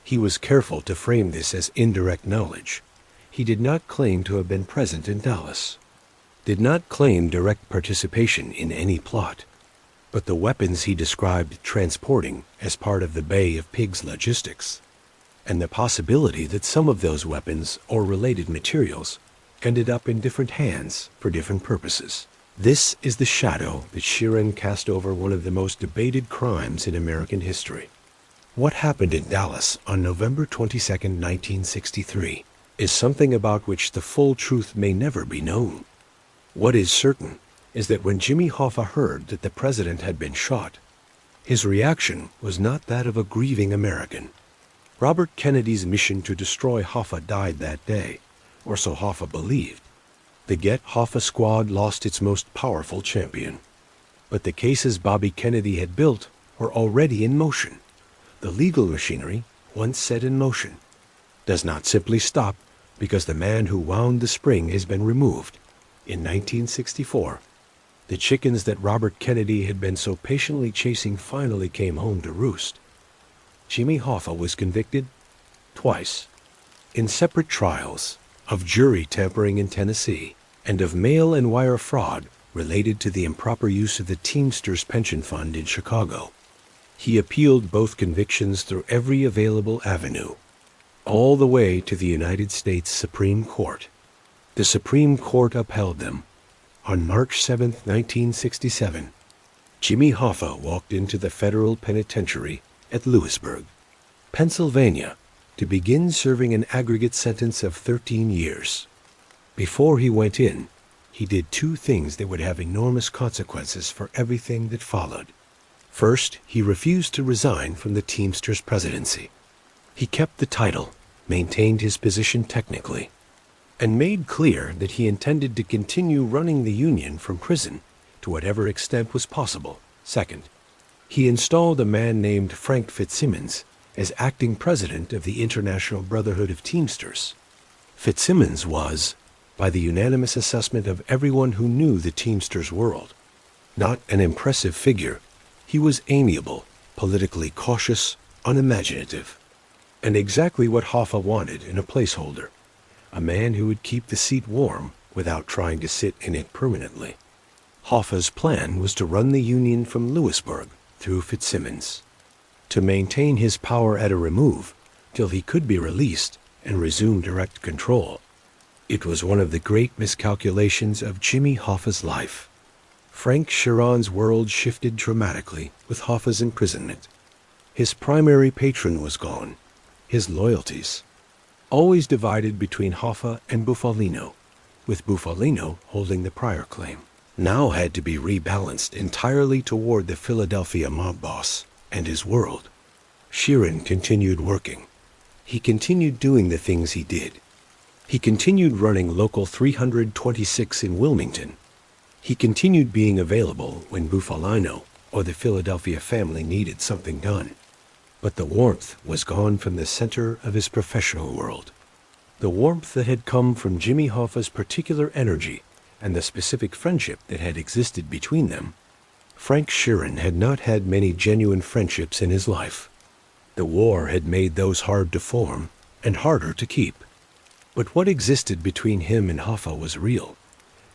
He was careful to frame this as indirect knowledge. He did not claim to have been present in Dallas, did not claim direct participation in any plot, but the weapons he described transporting as part of the Bay of Pigs logistics, and the possibility that some of those weapons or related materials ended up in different hands for different purposes. This is the shadow that Sheeran cast over one of the most debated crimes in American history. What happened in Dallas on November 22, 1963, is something about which the full truth may never be known. What is certain is that when Jimmy Hoffa heard that the president had been shot, his reaction was not that of a grieving American. Robert Kennedy's mission to destroy Hoffa died that day, or so Hoffa believed. The Get Hoffa squad lost its most powerful champion. But the cases Bobby Kennedy had built were already in motion. The legal machinery, once set in motion, does not simply stop because the man who wound the spring has been removed. In 1964, the chickens that Robert Kennedy had been so patiently chasing finally came home to roost. Jimmy Hoffa was convicted twice, in separate trials, of jury tampering in Tennessee and of mail and wire fraud related to the improper use of the Teamsters pension fund in Chicago. He appealed both convictions through every available avenue, all the way to the United States Supreme Court. The Supreme Court upheld them. On March 7, 1967, Jimmy Hoffa walked into the federal penitentiary at Lewisburg, Pennsylvania, to begin serving an aggregate sentence of 13 years. Before he went in, he did two things that would have enormous consequences for everything that followed. First, he refused to resign from the Teamsters presidency. He kept the title, maintained his position technically, and made clear that he intended to continue running the union from prison to whatever extent was possible. Second, he installed a man named Frank Fitzsimmons as acting president of the International Brotherhood of Teamsters. Fitzsimmons was, by the unanimous assessment of everyone who knew the Teamsters world, not an impressive figure. He was amiable, politically cautious, unimaginative, and exactly what Hoffa wanted in a placeholder, a man who would keep the seat warm without trying to sit in it permanently. Hoffa's plan was to run the Union from Louisburg through Fitzsimmons, to maintain his power at a remove till he could be released and resume direct control. It was one of the great miscalculations of Jimmy Hoffa's life. Frank Sheeran's world shifted dramatically with Hoffa's imprisonment. His primary patron was gone, his loyalties, always divided between Hoffa and Bufalino, with Bufalino holding the prior claim, now had to be rebalanced entirely toward the Philadelphia mob boss and his world. Sheeran continued working. He continued doing the things he did. He continued running Local 326 in Wilmington. He continued being available when Bufalino or the Philadelphia family needed something done. But the warmth was gone from the center of his professional world. The warmth that had come from Jimmy Hoffa's particular energy and the specific friendship that had existed between them. Frank Sheeran had not had many genuine friendships in his life. The war had made those hard to form and harder to keep. But what existed between him and Hoffa was real.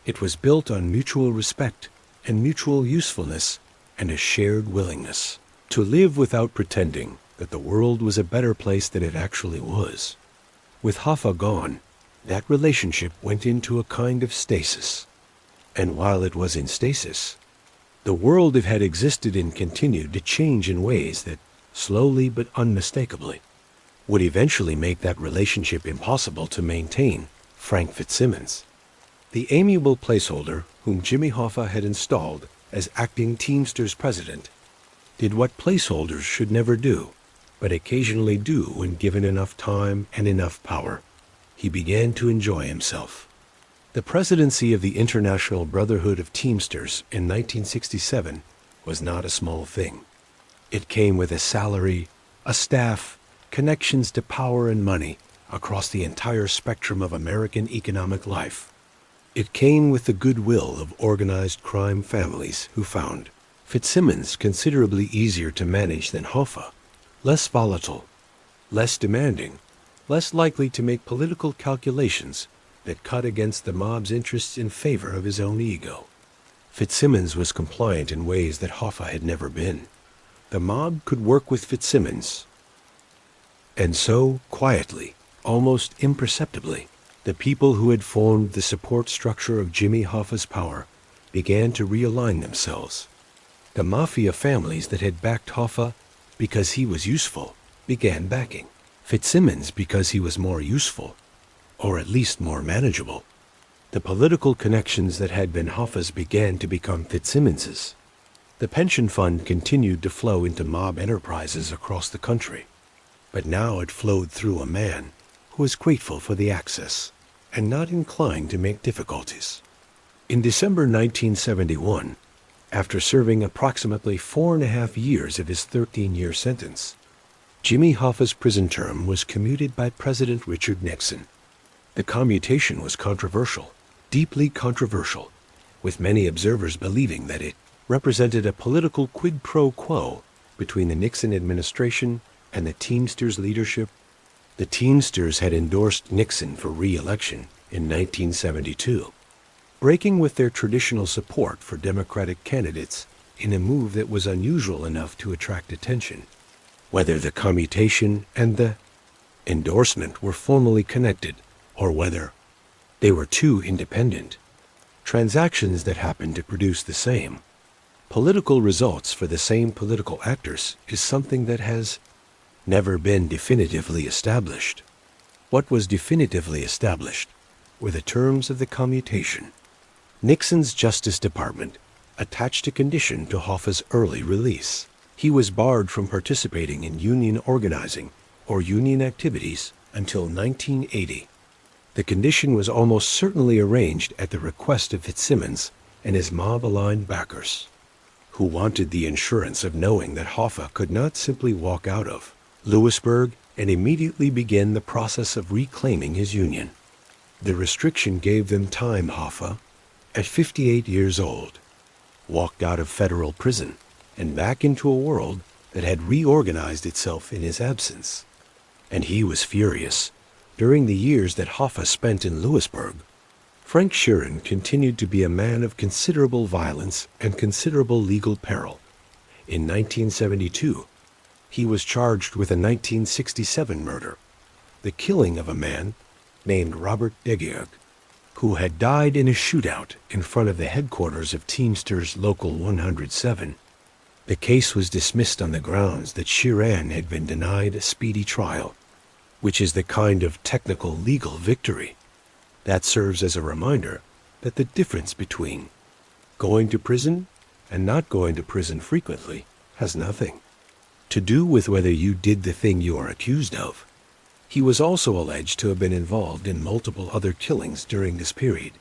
It was built on mutual respect and mutual usefulness and a shared willingness to live without pretending that the world was a better place than it actually was. With Hoffa gone, that relationship went into a kind of stasis. And while it was in stasis, the world it had existed in continued to change in ways that, slowly but unmistakably, would eventually make that relationship impossible to maintain. Frank Fitzsimmons, the amiable placeholder whom Jimmy Hoffa had installed as acting Teamsters president, did what placeholders should never do, but occasionally do when given enough time and enough power. He began to enjoy himself. The presidency of the International Brotherhood of Teamsters in 1967 was not a small thing. It came with a salary, a staff, connections to power and money across the entire spectrum of American economic life. It came with the goodwill of organized crime families who found Fitzsimmons considerably easier to manage than Hoffa, less volatile, less demanding, less likely to make political calculations that cut against the mob's interests in favor of his own ego. Fitzsimmons was compliant in ways that Hoffa had never been. The mob could work with Fitzsimmons. And so, quietly, almost imperceptibly, the people who had formed the support structure of Jimmy Hoffa's power began to realign themselves. The mafia families that had backed Hoffa because he was useful began backing Fitzsimmons because he was more useful, or at least more manageable. The political connections that had been Hoffa's began to become Fitzsimmons's. The pension fund continued to flow into mob enterprises across the country, but now it flowed through a man who was grateful for the access and not inclined to make difficulties. In December 1971, after serving approximately 4.5 years of his 13-year sentence, Jimmy Hoffa's prison term was commuted by President Richard Nixon. The commutation was controversial, deeply controversial, with many observers believing that it represented a political quid pro quo between the Nixon administration and the Teamsters leadership. The Teamsters had endorsed Nixon for re-election in 1972, breaking with their traditional support for Democratic candidates in a move that was unusual enough to attract attention. Whether the commutation and the endorsement were formally connected, or whether they were two independent transactions that happened to produce the same political results for the same political actors, is something that has never been definitively established. What was definitively established were the terms of the commutation. Nixon's Justice Department attached a condition to Hoffa's early release. He was barred from participating in union organizing or union activities until 1980. The condition was almost certainly arranged at the request of Fitzsimmons and his mob-aligned backers, who wanted the assurance of knowing that Hoffa could not simply walk out of Louisburg and immediately begin the process of reclaiming his union. The restriction gave them time. Hoffa, at 58 years old, walked out of federal prison and back into a world that had reorganized itself in his absence. And he was furious. During the years that Hoffa spent in Louisburg, Frank Sheeran continued to be a man of considerable violence and considerable legal peril. In 1972, he was charged with a 1967 murder, the killing of a man named Robert Degeog, who had died in a shootout in front of the headquarters of Teamsters Local 107. The case was dismissed on the grounds that Sheeran had been denied a speedy trial, which is the kind of technical legal victory that serves as a reminder that the difference between going to prison and not going to prison frequently has nothing to do with whether you did the thing you are accused of. He was also alleged to have been involved in multiple other killings during this period,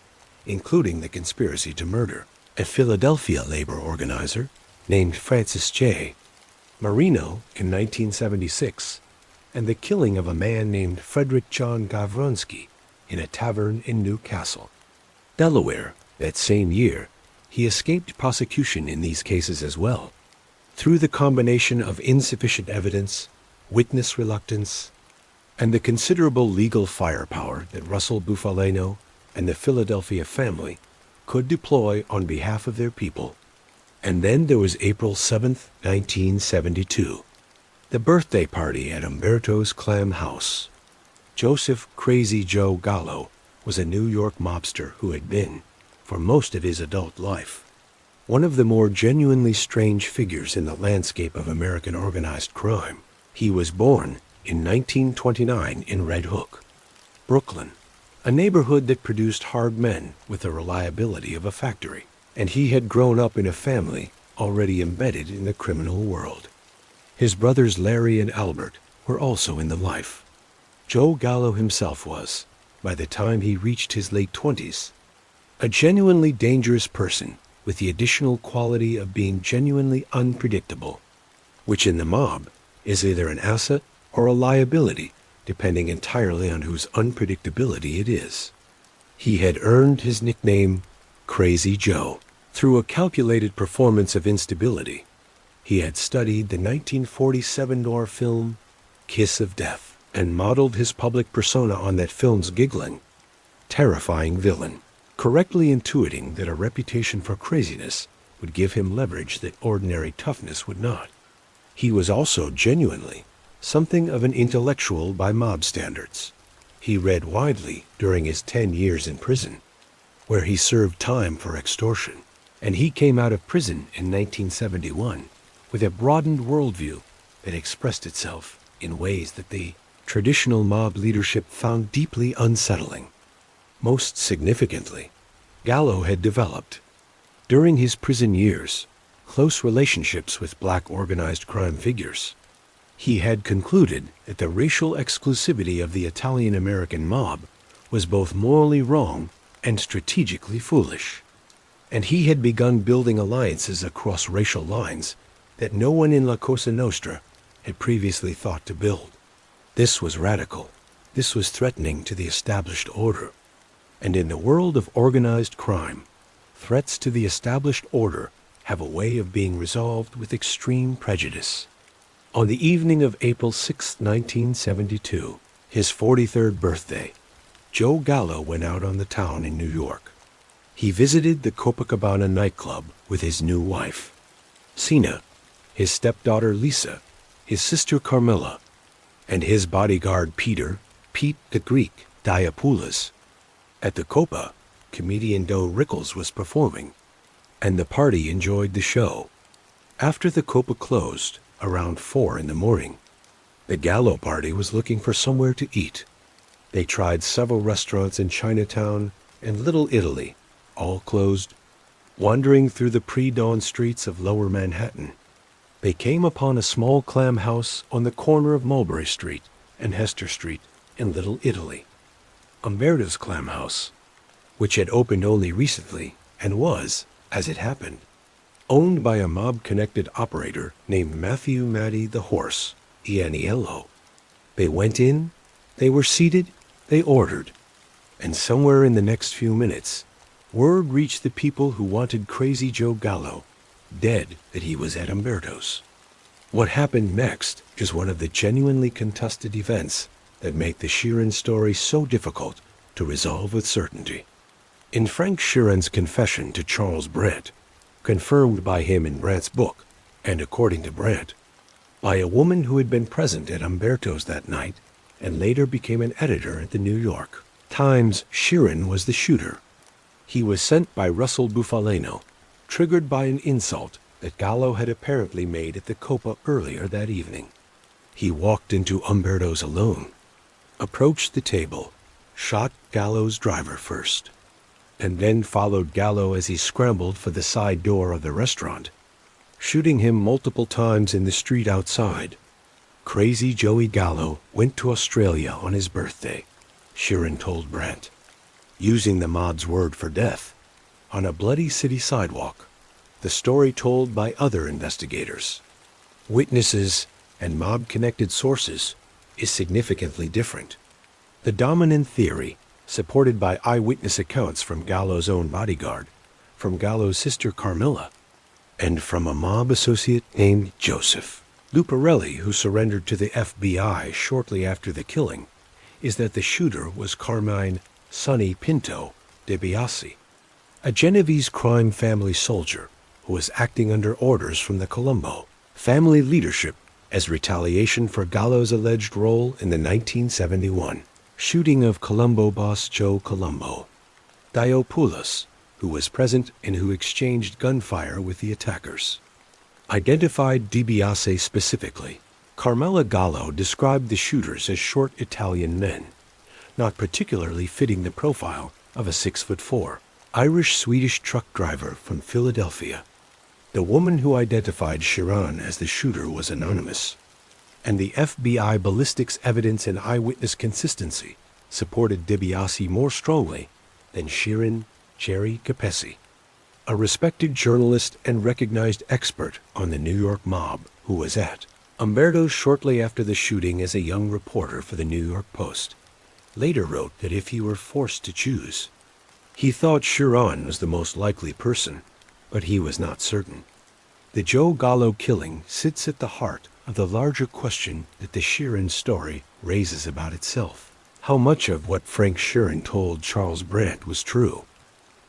including the conspiracy to murder a Philadelphia labor organizer named Francis J. Marino in 1976, and the killing of a man named Frederick John Gavronsky in a tavern in Newcastle, Delaware. That same year, he escaped prosecution in these cases as well, through the combination of insufficient evidence, witness reluctance, and the considerable legal firepower that Russell Bufalino and the Philadelphia family could deploy on behalf of their people. And then there was April 7th, 1972, the birthday party at Umberto's Clam House. Joseph Crazy Joe Gallo was a New York mobster who had been, for most of his adult life, one of the more genuinely strange figures in the landscape of American organized crime. He was born in 1929 in Red Hook, Brooklyn, a neighborhood that produced hard men with the reliability of a factory, and he had grown up in a family already embedded in the criminal world. His brothers Larry and Albert were also in the life. Joe Gallo himself was, by the time he reached his late 20s, a genuinely dangerous person with the additional quality of being genuinely unpredictable, which in the mob is either an asset or a liability, depending entirely on whose unpredictability it is. He had earned his nickname Crazy Joe through a calculated performance of instability. He had studied the 1947 noir film Kiss of Death and modeled his public persona on that film's giggling, terrifying villain, correctly intuiting that a reputation for craziness would give him leverage that ordinary toughness would not. He was also genuinely something of an intellectual by mob standards. He read widely during his 10 years in prison, where he served time for extortion, and he came out of prison in 1971 with a broadened worldview that expressed itself in ways that the traditional mob leadership found deeply unsettling. Most significantly, Gallo had developed, during his prison years, close relationships with black organized crime figures. He had concluded that the racial exclusivity of the Italian-American mob was both morally wrong and strategically foolish, and he had begun building alliances across racial lines that no one in La Cosa Nostra had previously thought to build. This was radical. This was threatening to the established order. And in the world of organized crime, threats to the established order have a way of being resolved with extreme prejudice. On the evening of April 6, 1972, his 43rd birthday, Joe Gallo went out on the town in New York. He visited the Copacabana nightclub with his new wife, Sina, his stepdaughter Lisa, his sister Carmilla, and his bodyguard Pete the Greek Diapoulos. At the Copa, comedian Doe Rickles was performing, and the party enjoyed the show. After the Copa closed, around 4 in the morning, the Gallo party was looking for somewhere to eat. They tried several restaurants in Chinatown and Little Italy, all closed. Wandering through the pre-dawn streets of Lower Manhattan, they came upon a small clam house on the corner of Mulberry Street and Hester Street in Little Italy. Umberto's Clam House, which had opened only recently and was, as it happened, owned by a mob-connected operator named Matthew Matty the Horse Ianiello. They went in, they were seated, they ordered, and somewhere in the next few minutes, word reached the people who wanted Crazy Joe Gallo dead that he was at Umberto's. What happened next is one of the genuinely contested events that make the Sheeran story so difficult to resolve with certainty. In Frank Sheeran's confession to Charles Brandt, confirmed by him in Brandt's book, and according to Brandt, by a woman who had been present at Umberto's that night and later became an editor at the New York Times, Sheeran was the shooter. He was sent by Russell Bufalino, triggered by an insult that Gallo had apparently made at the Copa earlier that evening. He walked into Umberto's alone, approached the table, shot Gallo's driver first, and then followed Gallo as he scrambled for the side door of the restaurant, shooting him multiple times in the street outside. Crazy Joey Gallo went to Australia on his birthday, Sheeran told Brandt, using the mob's word for death, on a bloody city sidewalk, the story told by other investigators, witnesses, and mob-connected sources is significantly different. The dominant theory, supported by eyewitness accounts from Gallo's own bodyguard, from Gallo's sister Carmilla, and from a mob associate named Joseph Luparelli, who surrendered to the FBI shortly after the killing, is that the shooter was Carmine Sonny Pinto DiBiase, a Genovese crime family soldier who was acting under orders from the Colombo family leadership as retaliation for Gallo's alleged role in the 1971 shooting of Colombo boss Joe Colombo. Diopoulos, who was present and who exchanged gunfire with the attackers, identified DiBiase specifically. Carmela Gallo described the shooters as short Italian men, not particularly fitting the profile of a 6'4" Irish-Swedish truck driver from Philadelphia. The woman who identified Sheeran as the shooter was anonymous, and the FBI ballistics evidence and eyewitness consistency supported DiBiase more strongly than Sheeran Jerry Capesi, a respected journalist and recognized expert on the New York mob who was at Umberto shortly after the shooting as a young reporter for the New York Post, later wrote that if he were forced to choose, he thought Sheeran was the most likely person, but he was not certain. The Joe Gallo killing sits at the heart of the larger question that the Sheeran story raises about itself. How much of what Frank Sheeran told Charles Brandt was true,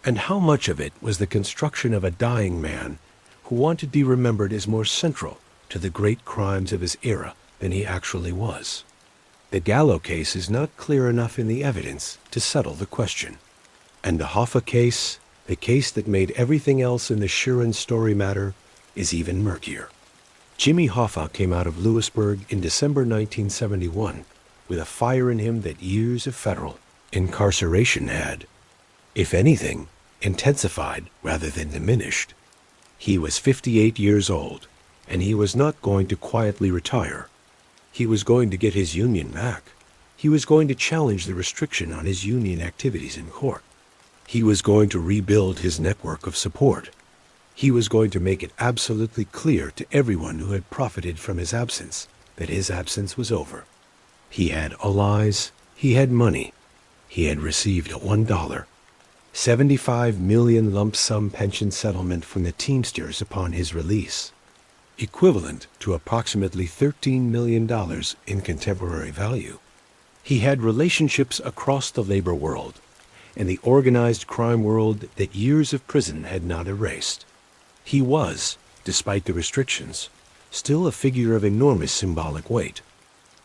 and how much of it was the construction of a dying man who wanted to be remembered as more central to the great crimes of his era than he actually was. The Gallo case is not clear enough in the evidence to settle the question, and the Hoffa case, the case that made everything else in the Sheeran story matter, is even murkier. Jimmy Hoffa came out of Lewisburg in December 1971 with a fire in him that years of federal incarceration had, if anything, intensified rather than diminished. He was 58 years old, and he was not going to quietly retire. He was going to get his union back. He was going to challenge the restriction on his union activities in court. He was going to rebuild his network of support. He was going to make it absolutely clear to everyone who had profited from his absence that his absence was over. He had allies. He had money. He had received a $1, 75 million lump sum pension settlement from the Teamsters upon his release, equivalent to approximately $13 million in contemporary value. He had relationships across the labor world and the organized crime world that years of prison had not erased. He was, despite the restrictions, still a figure of enormous symbolic weight.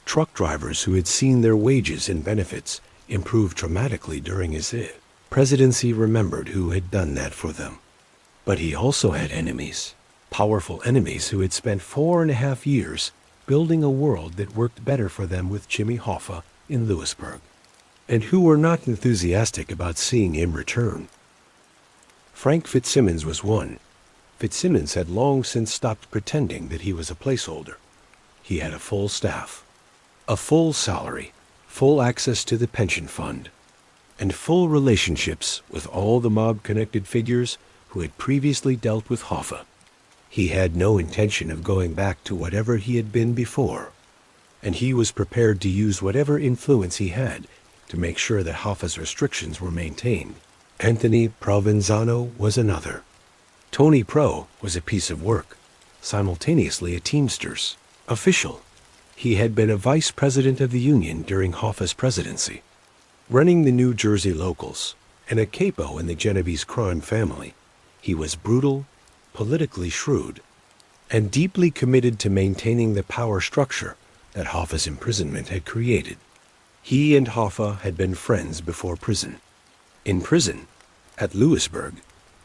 Truck drivers who had seen their wages and benefits improve dramatically during his presidency remembered who had done that for them. But he also had enemies, powerful enemies who had spent 4.5 years building a world that worked better for them with Jimmy Hoffa in Lewisburg, and who were not enthusiastic about seeing him return. Frank Fitzsimmons was one. Fitzsimmons had long since stopped pretending that he was a placeholder. He had a full staff, a full salary, full access to the pension fund, and full relationships with all the mob-connected figures who had previously dealt with Hoffa. He had no intention of going back to whatever he had been before, and he was prepared to use whatever influence he had to make sure that Hoffa's restrictions were maintained. Anthony Provenzano was another. Tony Pro was a piece of work, simultaneously a Teamsters official. He had been a vice president of the union during Hoffa's presidency, running the New Jersey locals, and a capo in the Genovese crime family, he was brutal, politically shrewd, and deeply committed to maintaining the power structure that Hoffa's imprisonment had created. He and Hoffa had been friends before prison. In prison, at Lewisburg,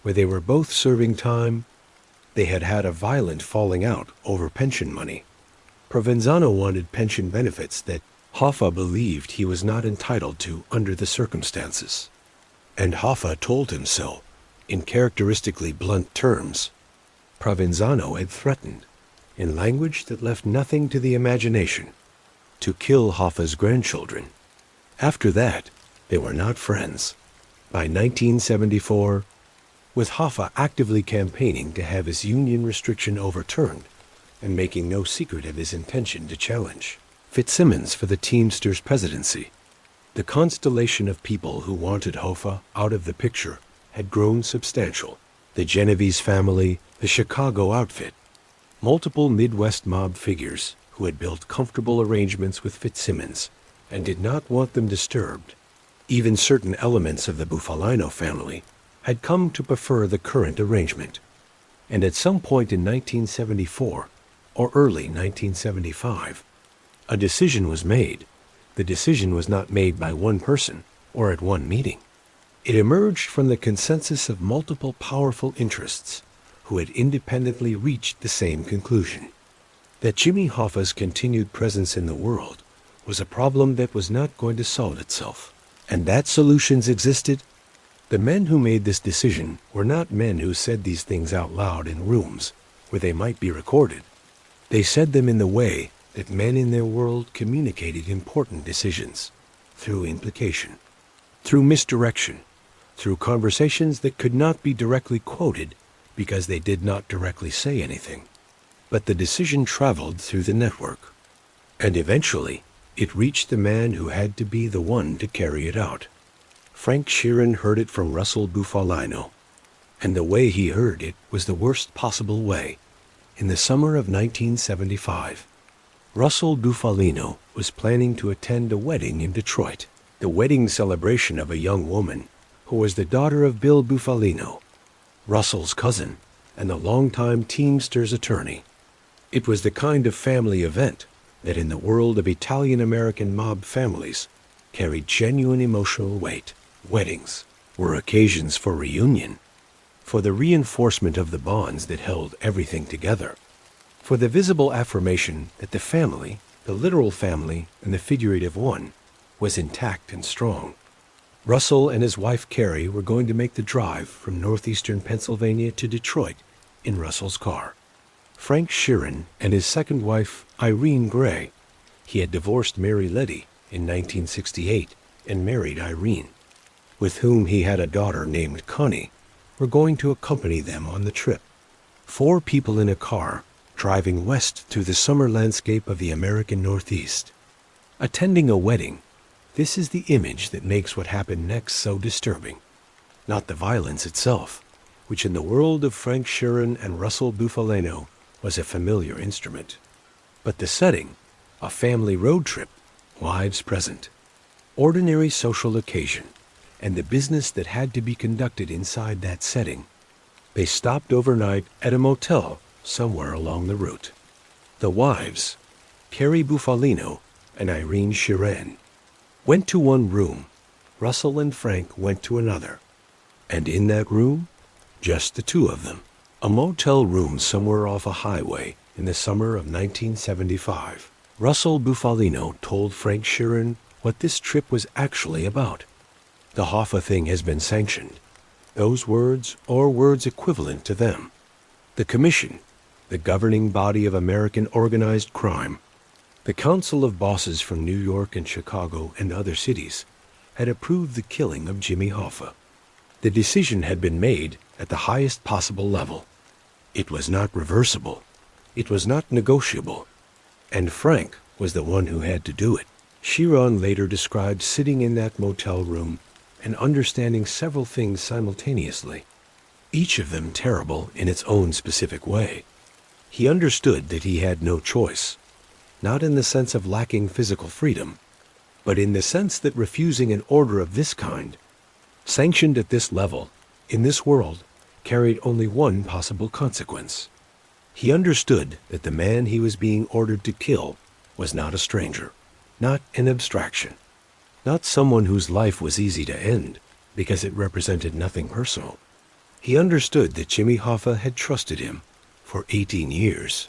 where they were both serving time, they had had a violent falling out over pension money. Provenzano wanted pension benefits that Hoffa believed he was not entitled to under the circumstances. And Hoffa told him so, in characteristically blunt terms. Provenzano had threatened, in language that left nothing to the imagination, to kill Hoffa's grandchildren. After that, they were not friends. By 1974, with Hoffa actively campaigning to have his union restriction overturned and making no secret of his intention to challenge Fitzsimmons for the Teamsters presidency, the constellation of people who wanted Hoffa out of the picture had grown substantial. The Genovese family, the Chicago outfit, multiple Midwest mob figures who had built comfortable arrangements with Fitzsimmons and did not want them disturbed. Even certain elements of the Bufalino family had come to prefer the current arrangement. And at some point in 1974 or early 1975, a decision was made. The decision was not made by one person or at one meeting. It emerged from the consensus of multiple powerful interests who had independently reached the same conclusion: that Jimmy Hoffa's continued presence in the world was a problem that was not going to solve itself, and that solutions existed. The men who made this decision were not men who said these things out loud in rooms where they might be recorded. They said them in the way that men in their world communicated important decisions, through implication, through misdirection, through conversations that could not be directly quoted because they did not directly say anything. But the decision traveled through the network, and eventually it reached the man who had to be the one to carry it out. Frank Sheeran heard it from Russell Bufalino, and the way he heard it was the worst possible way. In the summer of 1975, Russell Bufalino was planning to attend a wedding in Detroit, the wedding celebration of a young woman who was the daughter of Bill Bufalino, Russell's cousin and a longtime Teamsters attorney. It was the kind of family event that in the world of Italian-American mob families carried genuine emotional weight. Weddings were occasions for reunion, for the reinforcement of the bonds that held everything together, for the visible affirmation that the family, the literal family and the figurative one, was intact and strong. Russell and his wife Carrie were going to make the drive from northeastern Pennsylvania to Detroit in Russell's car. Frank Sheeran and his second wife, Irene Gray, he had divorced Mary Letty in 1968 and married Irene, with whom he had a daughter named Connie, were going to accompany them on the trip. 4 people in a car, driving west through the summer landscape of the American Northeast. Attending a wedding, this is the image that makes what happened next so disturbing. Not the violence itself, which in the world of Frank Sheeran and Russell Bufalino was a familiar instrument, but the setting, a family road trip, wives present, ordinary social occasion, and the business that had to be conducted inside that setting. They stopped overnight at a motel somewhere along the route. The wives, Carrie Bufalino and Irene Sheeran, went to one room. Russell and Frank went to another. And in that room, just the two of them. A motel room somewhere off a highway in the summer of 1975. Russell Bufalino told Frank Sheeran what this trip was actually about. The Hoffa thing has been sanctioned. Those words, or words equivalent to them. The Commission, the governing body of American organized crime, the Council of Bosses from New York and Chicago and other cities, had approved the killing of Jimmy Hoffa. The decision had been made at the highest possible level. It was not reversible. It was not negotiable. And Frank was the one who had to do it. Sheeran later described sitting in that motel room and understanding several things simultaneously, each of them terrible in its own specific way. He understood that he had no choice, not in the sense of lacking physical freedom, but in the sense that refusing an order of this kind sanctioned at this level, in this world, carried only one possible consequence. He understood that the man he was being ordered to kill was not a stranger, not an abstraction, not someone whose life was easy to end because it represented nothing personal. He understood that Jimmy Hoffa had trusted him for 18 years,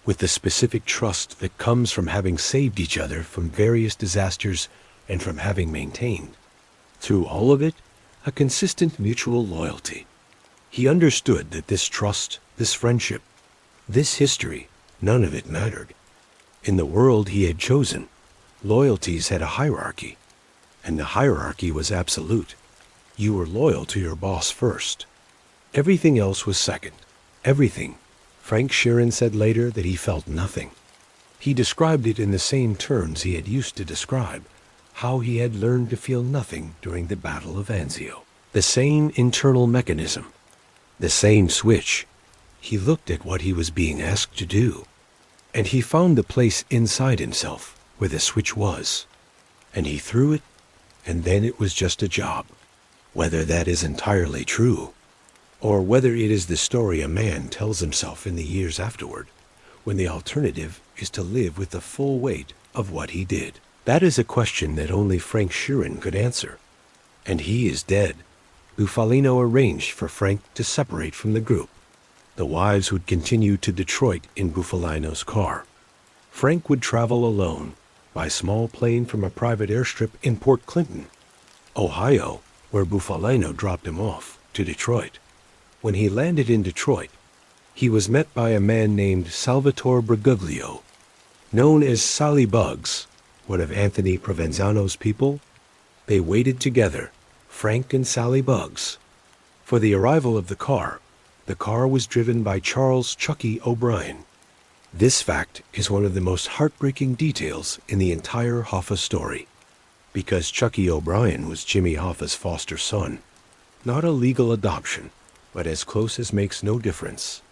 with the specific trust that comes from having saved each other from various disasters and from having maintained, through all of it, a consistent mutual loyalty. He understood that this trust, this friendship, this history, none of it mattered. In the world he had chosen, loyalties had a hierarchy, and the hierarchy was absolute. You were loyal to your boss first. Everything else was second. Everything. Frank Sheeran said later that he felt nothing. He described it in the same terms he had used to describe how he had learned to feel nothing during the Battle of Anzio. The same internal mechanism, the same switch. He looked at what he was being asked to do, and he found the place inside himself where the switch was, and he threw it, and then it was just a job. Whether that is entirely true, or whether it is the story a man tells himself in the years afterward, when the alternative is to live with the full weight of what he did. That is a question that only Frank Sheeran could answer. And he is dead. Bufalino arranged for Frank to separate from the group. The wives would continue to Detroit in Bufalino's car. Frank would travel alone, by small plane from a private airstrip in Port Clinton, Ohio, where Bufalino dropped him off, to Detroit. When he landed in Detroit, he was met by a man named Salvatore Briguglio, known as Sally Bugs, one of Anthony Provenzano's people. They waited together, Frank and Sally Bugs, for the arrival of the car. The car was driven by Charles Chucky O'Brien. This fact is one of the most heartbreaking details in the entire Hoffa story, because Chucky O'Brien was Jimmy Hoffa's foster son. Not a legal adoption, but as close as makes no difference.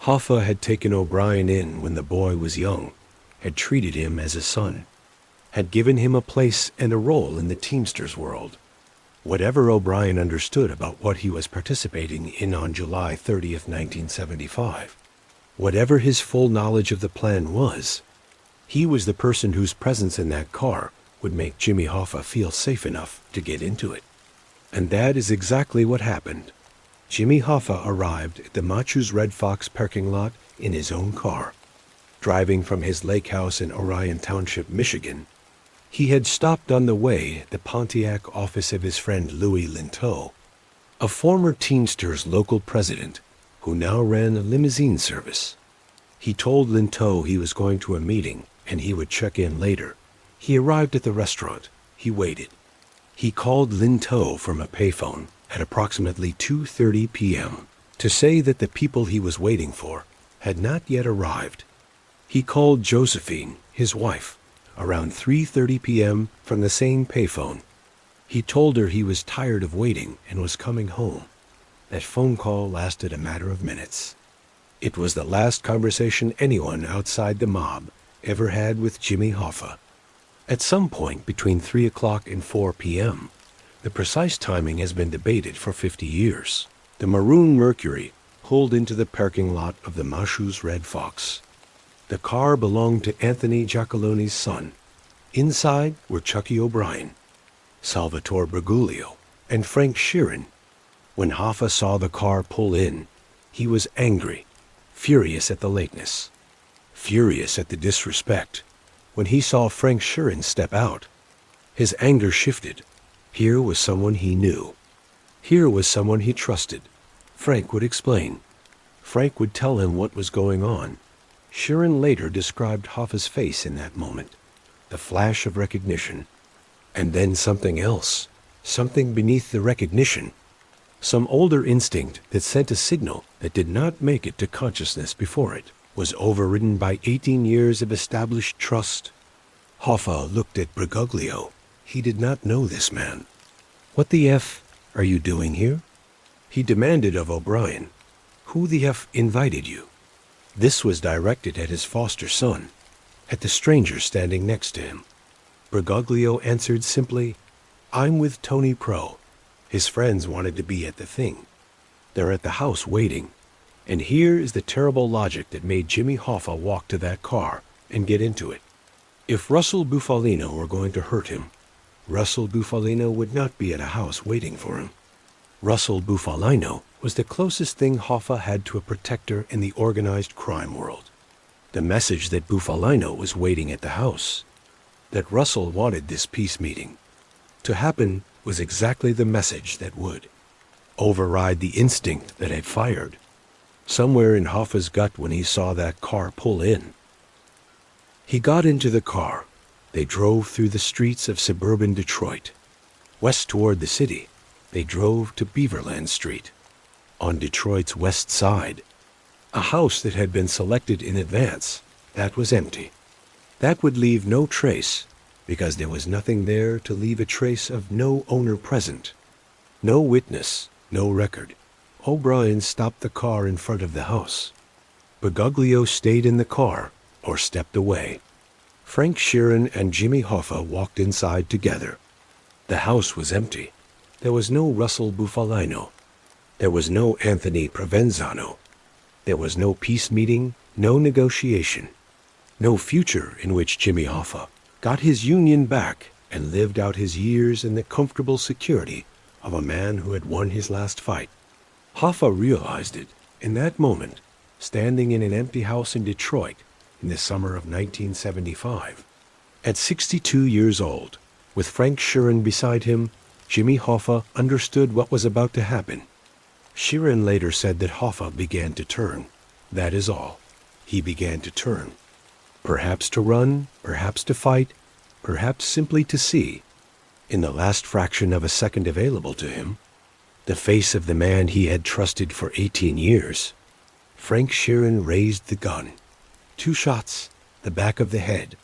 Hoffa had taken O'Brien in when the boy was young, had treated him as a son, had given him a place and a role in the Teamsters world. Whatever O'Brien understood about what he was participating in on July 30th, 1975, whatever his full knowledge of the plan was, he was the person whose presence in that car would make Jimmy Hoffa feel safe enough to get into it. And that is exactly what happened. Jimmy Hoffa arrived at the Machu's Red Fox parking lot in his own car. Driving from his lake house in Orion Township, Michigan, he had stopped on the way at the Pontiac office of his friend Louis Linteau, a former Teamsters local president who now ran a limousine service. He told Linteau he was going to a meeting and he would check in later. He arrived at the restaurant. He waited. He called Linteau from a payphone at approximately 2:30 p.m. to say that the people he was waiting for had not yet arrived. He called Josephine, his wife, around 3:30 p.m. from the same payphone. He told her he was tired of waiting and was coming home. That phone call lasted a matter of minutes. It was the last conversation anyone outside the mob ever had with Jimmy Hoffa. At some point between 3 o'clock and 4 p.m., the precise timing has been debated for 50 years. The maroon Mercury pulled into the parking lot of the Machu's Red Fox. The car belonged to Anthony Giacaloni's son. Inside were Chucky O'Brien, Salvatore Briguglio, and Frank Sheeran. When Hoffa saw the car pull in, he was angry, furious at the lateness, furious at the disrespect. When he saw Frank Sheeran step out, his anger shifted. Here was someone he knew. Here was someone he trusted. Frank would explain. Frank would tell him what was going on. Sheeran later described Hoffa's face in that moment, the flash of recognition. And then something else, something beneath the recognition, some older instinct that sent a signal that did not make it to consciousness before it, was overridden by 18 years of established trust. Hoffa looked at Briguglio. He did not know this man. "What the F are you doing here?" he demanded of O'Brien. "Who the F invited you?" This was directed at his foster son, at the stranger standing next to him. Briguglio answered simply, "I'm with Tony Pro. His friends wanted to be at the thing. They're at the house waiting. And here is the terrible logic that made Jimmy Hoffa walk to that car and get into it. If Russell Bufalino were going to hurt him, Russell Bufalino would not be at a house waiting for him. Russell Bufalino was the closest thing Hoffa had to a protector in the organized crime world. The message that Bufalino was waiting at the house, that Russell wanted this peace meeting to happen, was exactly the message that would override the instinct that had fired somewhere in Hoffa's gut when he saw that car pull in. He got into the car. They drove through the streets of suburban Detroit. West toward the city, they drove to Beaverland Street. On Detroit's west side, a house that had been selected in advance, that was empty. That would leave no trace, because there was nothing there to leave a trace of no owner present. No witness, no record. O'Brien stopped the car in front of the house. Bergoglio stayed in the car or stepped away. Frank Sheeran and Jimmy Hoffa walked inside together. The house was empty. There was no Russell Bufalino. There was no Anthony Provenzano. There was no peace meeting, no negotiation, no future in which Jimmy Hoffa got his union back and lived out his years in the comfortable security of a man who had won his last fight. Hoffa realized it in that moment, standing in an empty house in Detroit in the summer of 1975. At 62 years old, with Frank Sheeran beside him, Jimmy Hoffa understood what was about to happen. Sheeran later said that Hoffa began to turn. That is all. He began to turn. Perhaps to run, perhaps to fight, perhaps simply to see, in the last fraction of a second available to him, the face of the man he had trusted for 18 years. Frank Sheeran raised the gun. 2 shots, the back of the head.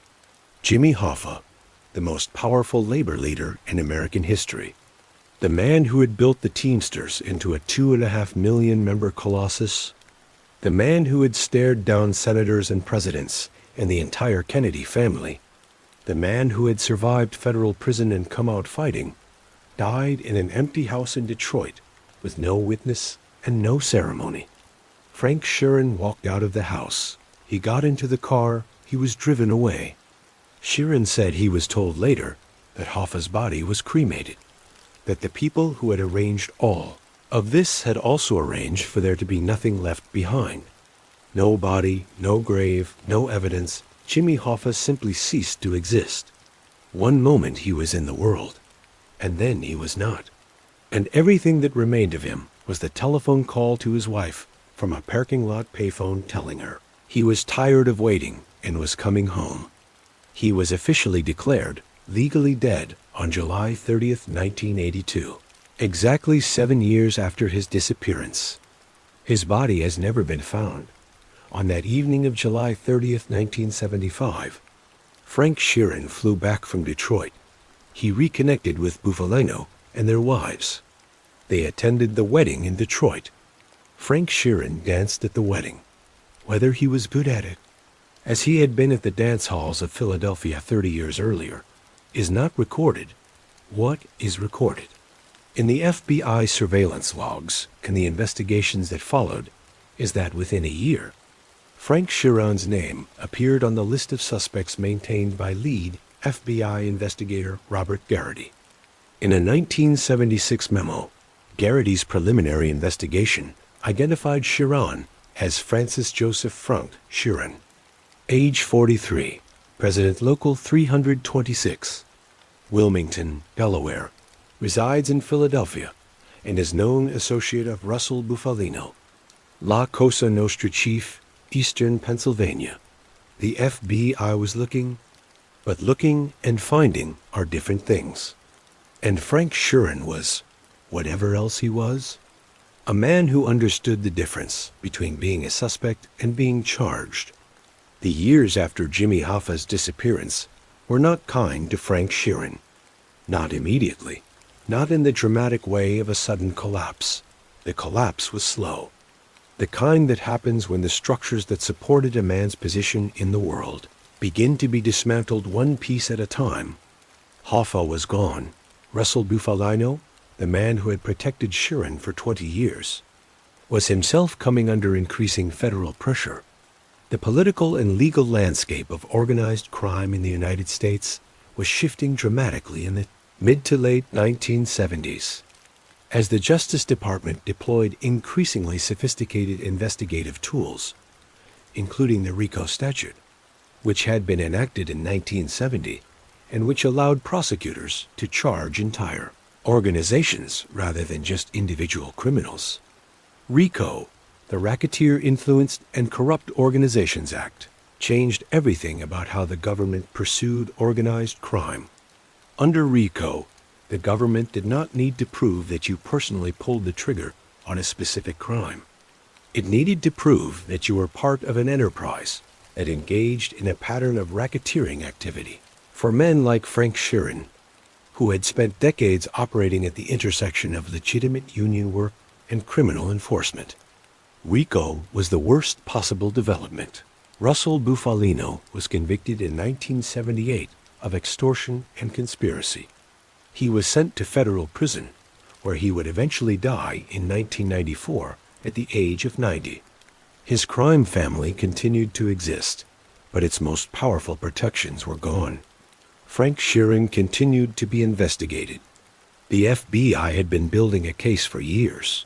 Jimmy Hoffa, the most powerful labor leader in American history. The man who had built the Teamsters into a 2.5 million member colossus. The man who had stared down senators and presidents and the entire Kennedy family. The man who had survived federal prison and come out fighting, died in an empty house in Detroit with no witness and no ceremony. Frank Sheeran walked out of the house. He got into the car. He was driven away. Sheeran said he was told later that Hoffa's body was cremated, that the people who had arranged all of this had also arranged for there to be nothing left behind. No body, no grave, no evidence. Jimmy Hoffa simply ceased to exist. One moment he was in the world, and then he was not. And everything that remained of him was the telephone call to his wife from a parking lot payphone telling her he was tired of waiting and was coming home. He was officially declared legally dead on July 30th, 1982, exactly 7 years after his disappearance. His body has never been found. On that evening of July 30th, 1975, Frank Sheeran flew back from Detroit. He reconnected with Bufalino and their wives. They attended the wedding in Detroit. Frank Sheeran danced at the wedding, whether he was good at it, as he had been at the dance halls of Philadelphia 30 years earlier, is not recorded. What is recorded? In the FBI surveillance logs and the investigations that followed is that within a year, Frank Sheeran's name appeared on the list of suspects maintained by lead FBI investigator Robert Garrity. In a 1976 memo, Garrity's preliminary investigation identified Sheeran as Francis Joseph Frank Sheeran, age 43, President Local 326, Wilmington, Delaware, resides in Philadelphia, and is known associate of Russell Bufalino, La Cosa Nostra chief, Eastern Pennsylvania. The FBI was looking, but looking and finding are different things. And Frank Sheeran was, whatever else he was, a man who understood the difference between being a suspect and being charged. The years after Jimmy Hoffa's disappearance were not kind to Frank Sheeran. Not immediately, not in the dramatic way of a sudden collapse. The collapse was slow. The kind that happens when the structures that supported a man's position in the world begin to be dismantled one piece at a time. Hoffa was gone. Russell Bufalino the man who had protected Sheeran for 20 years, was himself coming under increasing federal pressure. The political and legal landscape of organized crime in the United States was shifting dramatically in the mid to late 1970s. As the Justice Department deployed increasingly sophisticated investigative tools, including the RICO statute, which had been enacted in 1970 and which allowed prosecutors to charge entire organizations rather than just individual criminals. RICO, the Racketeer-Influenced and Corrupt Organizations Act, changed everything about how the government pursued organized crime. Under RICO, the government did not need to prove that you personally pulled the trigger on a specific crime. It needed to prove that you were part of an enterprise that engaged in a pattern of racketeering activity. For men like Frank Sheeran, who had spent decades operating at the intersection of legitimate union work and criminal enforcement, RICO was the worst possible development. Russell Bufalino was convicted in 1978 of extortion and conspiracy. He was sent to federal prison, where he would eventually die in 1994 at the age of 90. His crime family continued to exist, but its most powerful protections were gone. Frank Sheeran continued to be investigated. The FBI had been building a case for years,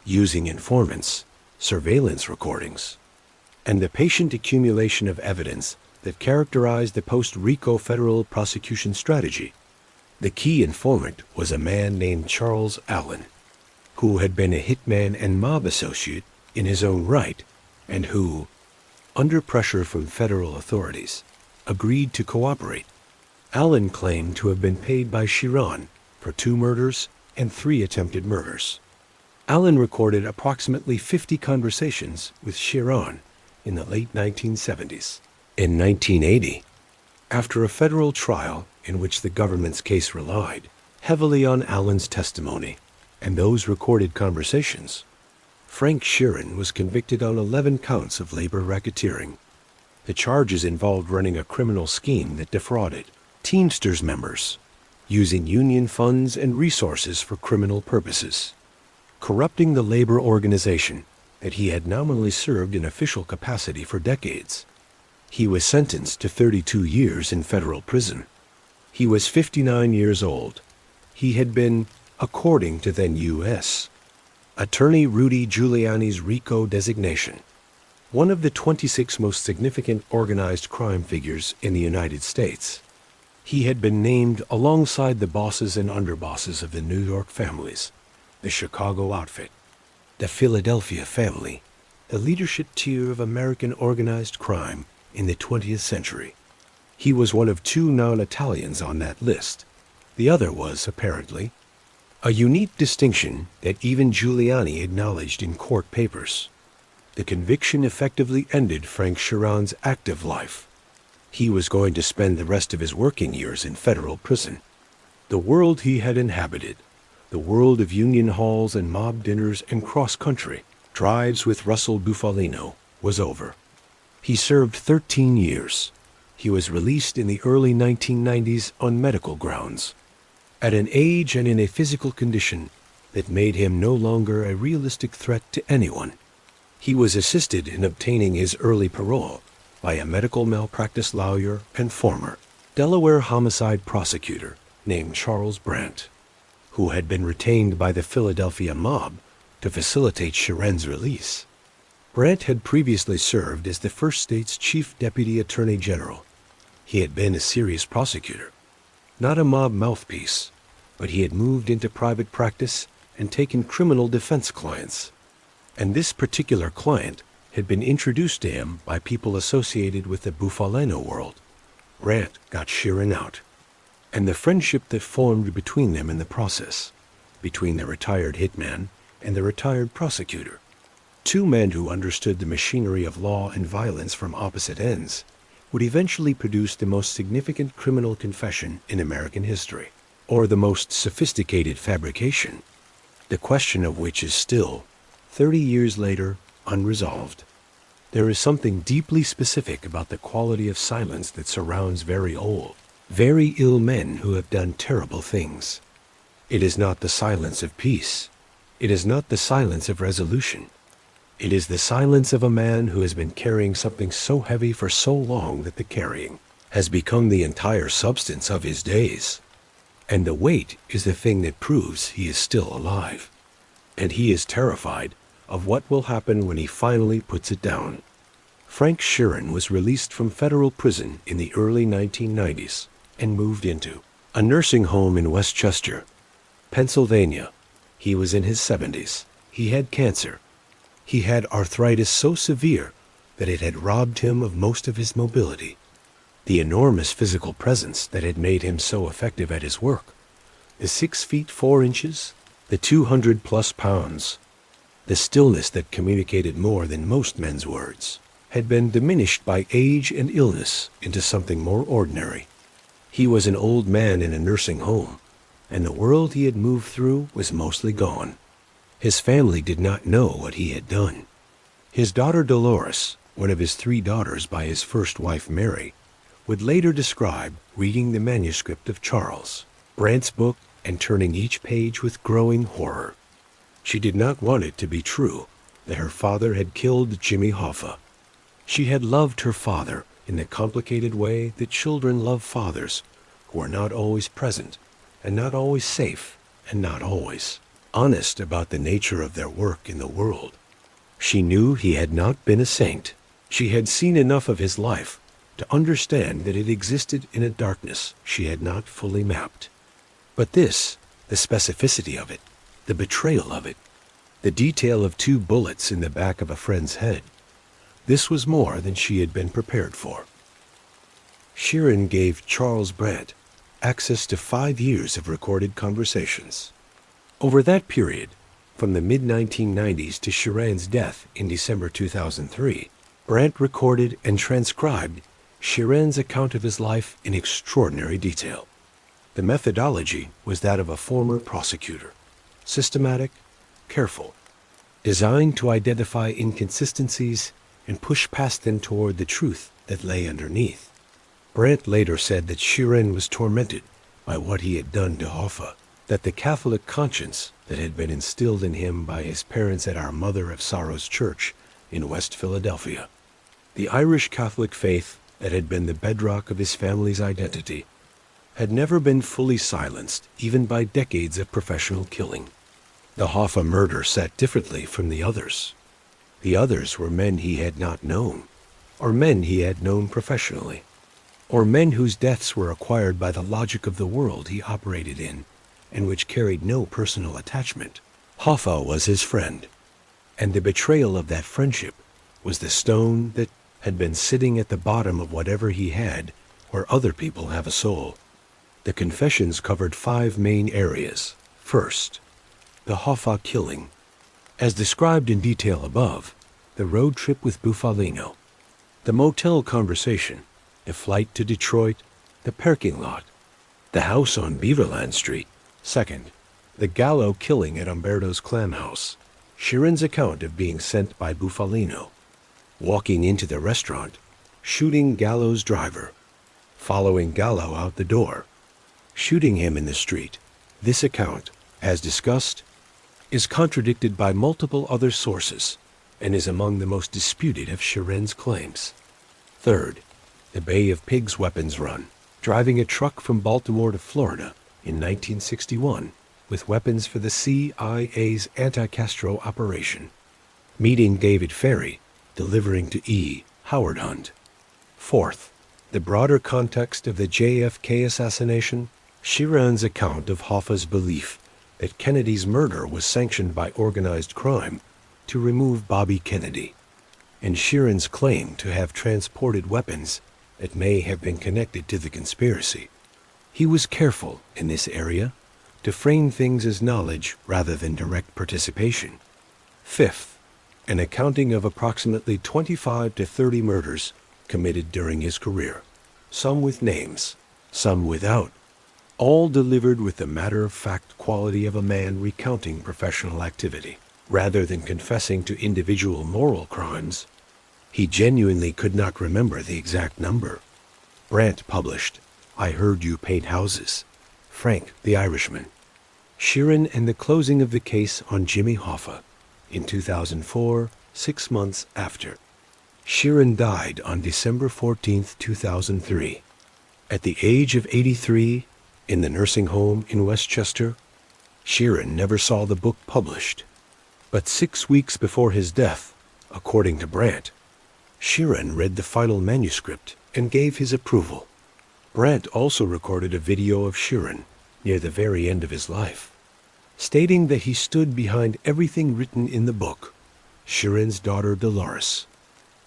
using informants, surveillance recordings, and the patient accumulation of evidence that characterized the post-RICO federal prosecution strategy. The key informant was a man named Charles Allen, who had been a hitman and mob associate in his own right, and who, under pressure from federal authorities, agreed to cooperate. Allen claimed to have been paid by Sheeran for 2 murders and 3 attempted murders. Allen recorded approximately 50 conversations with Sheeran in the late 1970s. In 1980, after a federal trial in which the government's case relied heavily on Allen's testimony and those recorded conversations, Frank Sheeran was convicted on 11 counts of labor racketeering. The charges involved running a criminal scheme that defrauded Teamsters members, using union funds and resources for criminal purposes, corrupting the labor organization that he had nominally served in official capacity for decades. He was sentenced to 32 years in federal prison. He was 59 years old. He had been, according to then U.S. Attorney Rudy Giuliani's RICO designation, one of the 26 most significant organized crime figures in the United States. He had been named alongside the bosses and underbosses of the New York families, the Chicago outfit, the Philadelphia family, the leadership tier of American organized crime in the 20th century. He was one of 2 non-Italians on that list. The other was, apparently, a unique distinction that even Giuliani acknowledged in court papers. The conviction effectively ended Frank Sheeran's active life. He was going to spend the rest of his working years in federal prison. The world he had inhabited, the world of union halls and mob dinners and cross-country drives with Russell Bufalino, was over. He served 13 years. He was released in the early 1990s on medical grounds, at an age and in a physical condition that made him no longer a realistic threat to anyone. He was assisted in obtaining his early parole by a medical malpractice lawyer and former Delaware homicide prosecutor named Charles Brandt, who had been retained by the Philadelphia mob to facilitate Sheeran's release. Brandt had previously served as the first state's chief deputy attorney general. He had been a serious prosecutor, not a mob mouthpiece, but he had moved into private practice and taken criminal defense clients. And this particular client had been introduced to him by people associated with the Bufalino world. Brandt got Sheeran out, and the friendship that formed between them in the process, between the retired hitman and the retired prosecutor, 2 men who understood the machinery of law and violence from opposite ends, would eventually produce the most significant criminal confession in American history, or the most sophisticated fabrication, the question of which is still, 30 years later, unresolved. There is something deeply specific about the quality of silence that surrounds very old, very ill men who have done terrible things. It is not the silence of peace. It is not the silence of resolution. It is the silence of a man who has been carrying something so heavy for so long that the carrying has become the entire substance of his days. And the weight is the thing that proves he is still alive. And he is terrified of what will happen when he finally puts it down. Frank Sheeran was released from federal prison in the early 1990s and moved into a nursing home in Westchester, Pennsylvania. He was in his 70s. He had cancer. He had arthritis so severe that it had robbed him of most of his mobility. The enormous physical presence that had made him so effective at his work, the 6 feet 4 inches, the 200+ pounds, the stillness that communicated more than most men's words, had been diminished by age and illness into something more ordinary. He was an old man in a nursing home, and the world he had moved through was mostly gone. His family did not know what he had done. His daughter Dolores, one of his 3 daughters by his first wife Mary, would later describe reading the manuscript of Charles Brandt's book and turning each page with growing horror. She did not want it to be true that her father had killed Jimmy Hoffa. She had loved her father in the complicated way that children love fathers who are not always present and not always safe and not always honest about the nature of their work in the world. She knew he had not been a saint. She had seen enough of his life to understand that it existed in a darkness she had not fully mapped. But this, the specificity of it, the betrayal of it, the detail of 2 bullets in the back of a friend's head, this was more than she had been prepared for. Sheeran gave Charles Brandt access to 5 years of recorded conversations. Over that period, from the mid-1990s to Sheeran's death in December 2003, Brandt recorded and transcribed Sheeran's account of his life in extraordinary detail. The methodology was that of a former prosecutor, systematic, careful, designed to identify inconsistencies and push past them toward the truth that lay underneath. Brandt later said that Sheeran was tormented by what he had done to Hoffa, that the Catholic conscience that had been instilled in him by his parents at Our Mother of Sorrows Church in West Philadelphia, the Irish Catholic faith that had been the bedrock of his family's identity, had never been fully silenced even by decades of professional killing. The Hoffa murder sat differently from the others. The others were men he had not known, or men he had known professionally, or men whose deaths were acquired by the logic of the world he operated in, and which carried no personal attachment. Hoffa was his friend, and the betrayal of that friendship was the stone that had been sitting at the bottom of whatever he had, where other people have a soul. The confessions covered 5 main areas. First, the Hoffa killing. As described in detail above, the road trip with Bufalino, the motel conversation, the flight to Detroit, the parking lot, the house on Beaverland Street. Second, the Gallo killing at Umberto's Clam House, Sheeran's account of being sent by Bufalino, walking into the restaurant, shooting Gallo's driver, following Gallo out the door, shooting him in the street. This account, as discussed, is contradicted by multiple other sources and is among the most disputed of Sheeran's claims. Third, the Bay of Pigs weapons run, driving a truck from Baltimore to Florida in 1961 with weapons for the CIA's anti-Castro operation, meeting David Ferry, delivering to E. Howard Hunt. Fourth, the broader context of the JFK assassination, Sheeran's account of Hoffa's belief that Kennedy's murder was sanctioned by organized crime to remove Bobby Kennedy, and Sheeran's claim to have transported weapons that may have been connected to the conspiracy. He was careful in this area to frame things as knowledge rather than direct participation. Fifth, an accounting of approximately 25 to 30 murders committed during his career, some with names, some without, all delivered with the matter-of-fact quality of a man recounting professional activity, rather than confessing to individual moral crimes. He genuinely could not remember the exact number. Brandt published, "I Heard You Paint Houses," Frank the Irishman. Sheeran and the closing of the case on Jimmy Hoffa. In 2004, 6 months after. Sheeran died on December 14, 2003. At the age of 83, in the nursing home in Westchester. Sheeran never saw the book published. But 6 weeks before his death, according to Brandt, Sheeran read the final manuscript and gave his approval. Brandt also recorded a video of Sheeran near the very end of his life, stating that he stood behind everything written in the book. Sheeran's daughter Dolores,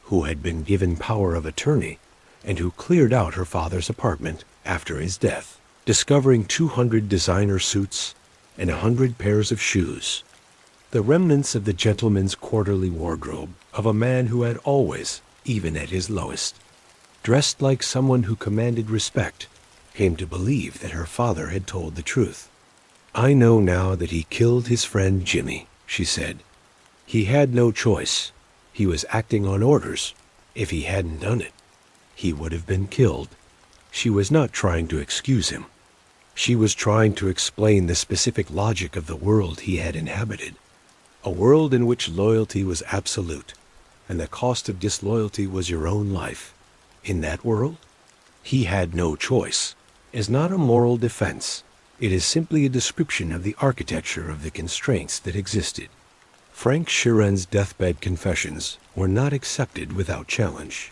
who had been given power of attorney and who cleared out her father's apartment after his death, discovering 200 designer suits and 100 pairs of shoes, the remnants of the gentleman's quarterly wardrobe of a man who had always, even at his lowest, dressed like someone who commanded respect, came to believe that her father had told the truth. "I know now that he killed his friend Jimmy," she said. "He had no choice. He was acting on orders. If he hadn't done it, he would have been killed." She was not trying to excuse him. She was trying to explain the specific logic of the world he had inhabited, a world in which loyalty was absolute, and the cost of disloyalty was your own life. In that world, he had no choice is not a moral defense. It is simply a description of the architecture of the constraints that existed. Frank Sheeran's deathbed confessions were not accepted without challenge.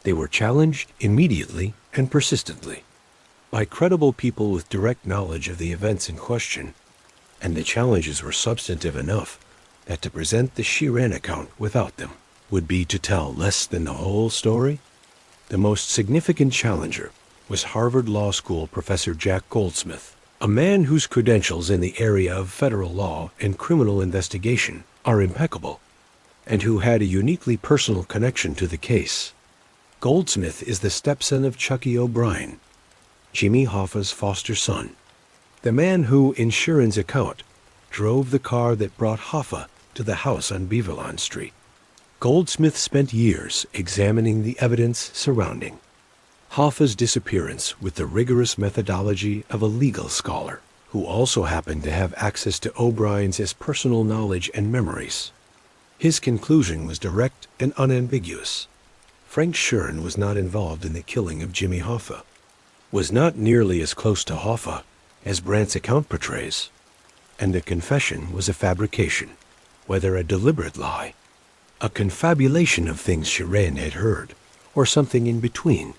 They were challenged immediately and persistently by credible people with direct knowledge of the events in question, and the challenges were substantive enough that to present the Sheeran account without them would be to tell less than the whole story. The most significant challenger was Harvard Law School professor Jack Goldsmith, a man whose credentials in the area of federal law and criminal investigation are impeccable, and who had a uniquely personal connection to the case. Goldsmith is the stepson of Chucky O'Brien, Jimmy Hoffa's foster son, the man who, in Sheeran's account, drove the car that brought Hoffa to the house on Beaverland Street. Goldsmith spent years examining the evidence surrounding Hoffa's disappearance with the rigorous methodology of a legal scholar, who also happened to have access to O'Brien's personal knowledge and memories. His conclusion was direct and unambiguous. Frank Sheeran was not involved in the killing of Jimmy Hoffa, was not nearly as close to Hoffa as Brandt's account portrays, and the confession was a fabrication, whether a deliberate lie, a confabulation of things Sheeran had heard, or something in between.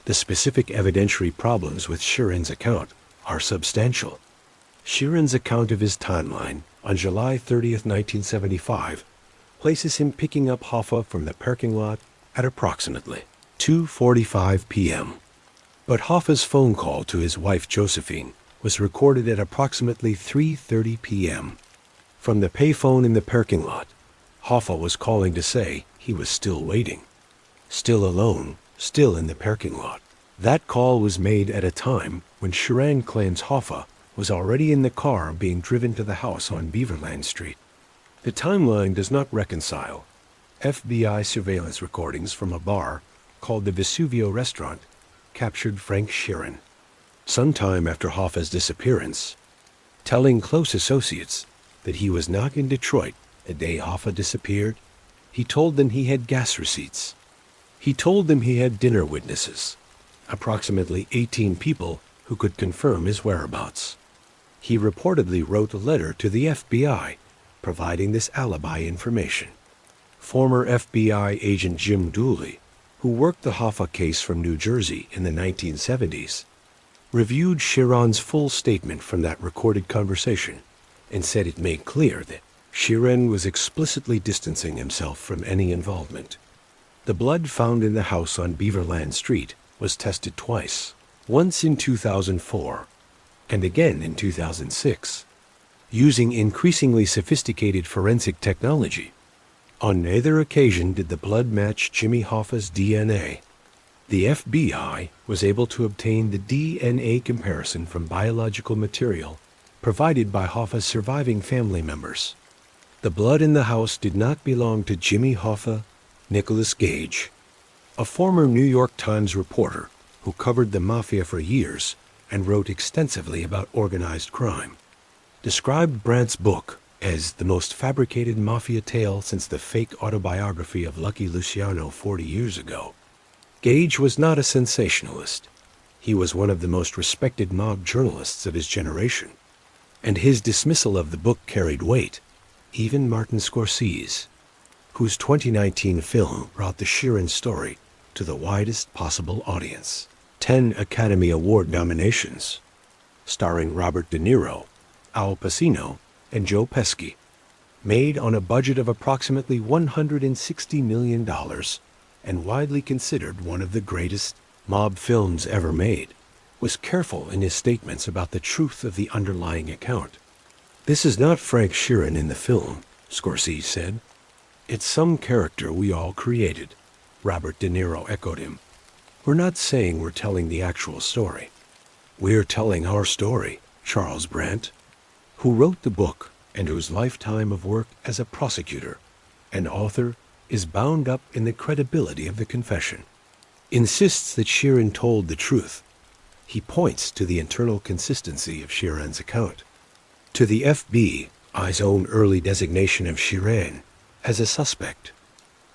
The specific evidentiary problems with Sheeran's account are substantial. Sheeran's account of his timeline on July 30th, 1975, places him picking up Hoffa from the parking lot at approximately 2:45 p.m. But Hoffa's phone call to his wife Josephine was recorded at approximately 3:30 p.m. From the payphone in the parking lot, Hoffa was calling to say he was still waiting, still alone, still in the parking lot. That call was made at a time when Sheeran claims Hoffa was already in the car being driven to the house on Beaverland Street. The timeline does not reconcile. FBI surveillance recordings from a bar called the Vesuvio Restaurant captured Frank Sheeran sometime after Hoffa's disappearance, telling close associates that he was not in Detroit the day Hoffa disappeared. He told them he had gas receipts. He told them he had dinner witnesses, approximately 18 people who could confirm his whereabouts. He reportedly wrote a letter to the FBI providing this alibi information. Former FBI agent Jim Dooley, who worked the Hoffa case from New Jersey in the 1970s, reviewed Sheeran's full statement from that recorded conversation and said it made clear that Sheeran was explicitly distancing himself from any involvement. The blood found in the house on Beaverland Street was tested twice, once in 2004 and again in 2006, using increasingly sophisticated forensic technology. On neither occasion did the blood match Jimmy Hoffa's DNA. The FBI was able to obtain the DNA comparison from biological material provided by Hoffa's surviving family members. The blood in the house did not belong to Jimmy Hoffa, Nicholas Gage, a former New York Times reporter who covered the Mafia for years and wrote extensively about organized crime. described Brandt's book as the most fabricated mafia tale since the fake autobiography of Lucky Luciano 40 years ago. Gage was not a sensationalist. He was one of the most respected mob journalists of his generation, and his dismissal of the book carried weight. Even Martin Scorsese, whose 2019 film brought the Sheeran story to the widest possible audience. 10 Academy Award nominations, starring Robert De Niro, Al Pacino, and Joe Pesci, made on a budget of approximately $160 million, and widely considered one of the greatest mob films ever made, was careful in his statements about the truth of the underlying account. "This is not Frank Sheeran in the film," Scorsese said. "It's some character we all created." Robert De Niro echoed him. "We're not saying we're telling the actual story. We're telling our story." Charles Brandt, who wrote the book and whose lifetime of work as a prosecutor and author is bound up in the credibility of the confession, insists that Sheeran told the truth. He points to the internal consistency of Sheeran's account, to the FBI's own early designation of Sheeran as a suspect,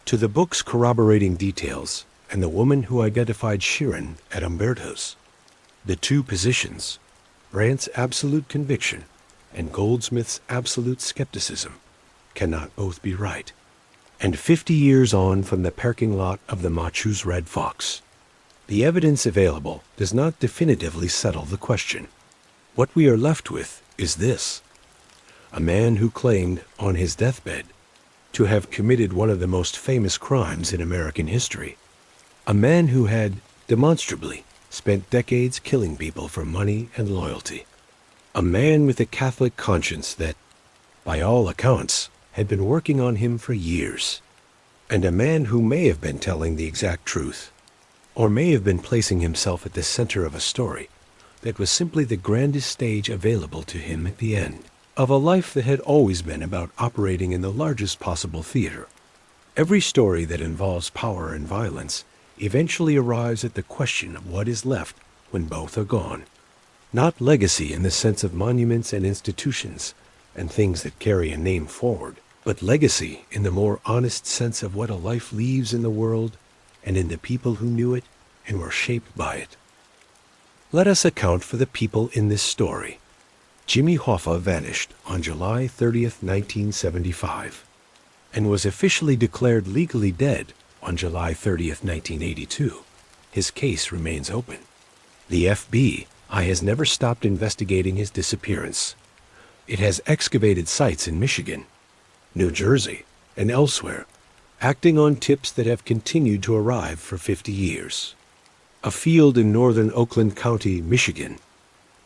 to the book's corroborating details and the woman who identified Sheeran at Umberto's. The two positions, Brandt's absolute conviction and Goldsmith's absolute skepticism, cannot both be right. And 50 years on from the parking lot of the Machu's Red Fox, the evidence available does not definitively settle the question. What we are left with is this: a man who claimed on his deathbed to have committed one of the most famous crimes in American history. A man who had, demonstrably, spent decades killing people for money and loyalty. A man with a Catholic conscience that, by all accounts, had been working on him for years. And a man who may have been telling the exact truth, or may have been placing himself at the center of a story that was simply the grandest stage available to him at the end of a life that had always been about operating in the largest possible theater. Every story that involves power and violence eventually arrives at the question of what is left when both are gone. Not legacy in the sense of monuments and institutions and things that carry a name forward, but legacy in the more honest sense of what a life leaves in the world and in the people who knew it and were shaped by it. Let us account for the people in this story. Jimmy Hoffa vanished on July 30th, 1975, and was officially declared legally dead on July 30th, 1982. His case remains open. The FBI has never stopped investigating his disappearance. It has excavated sites in Michigan, New Jersey, and elsewhere, acting on tips that have continued to arrive for 50 years. A field in northern Oakland County, Michigan,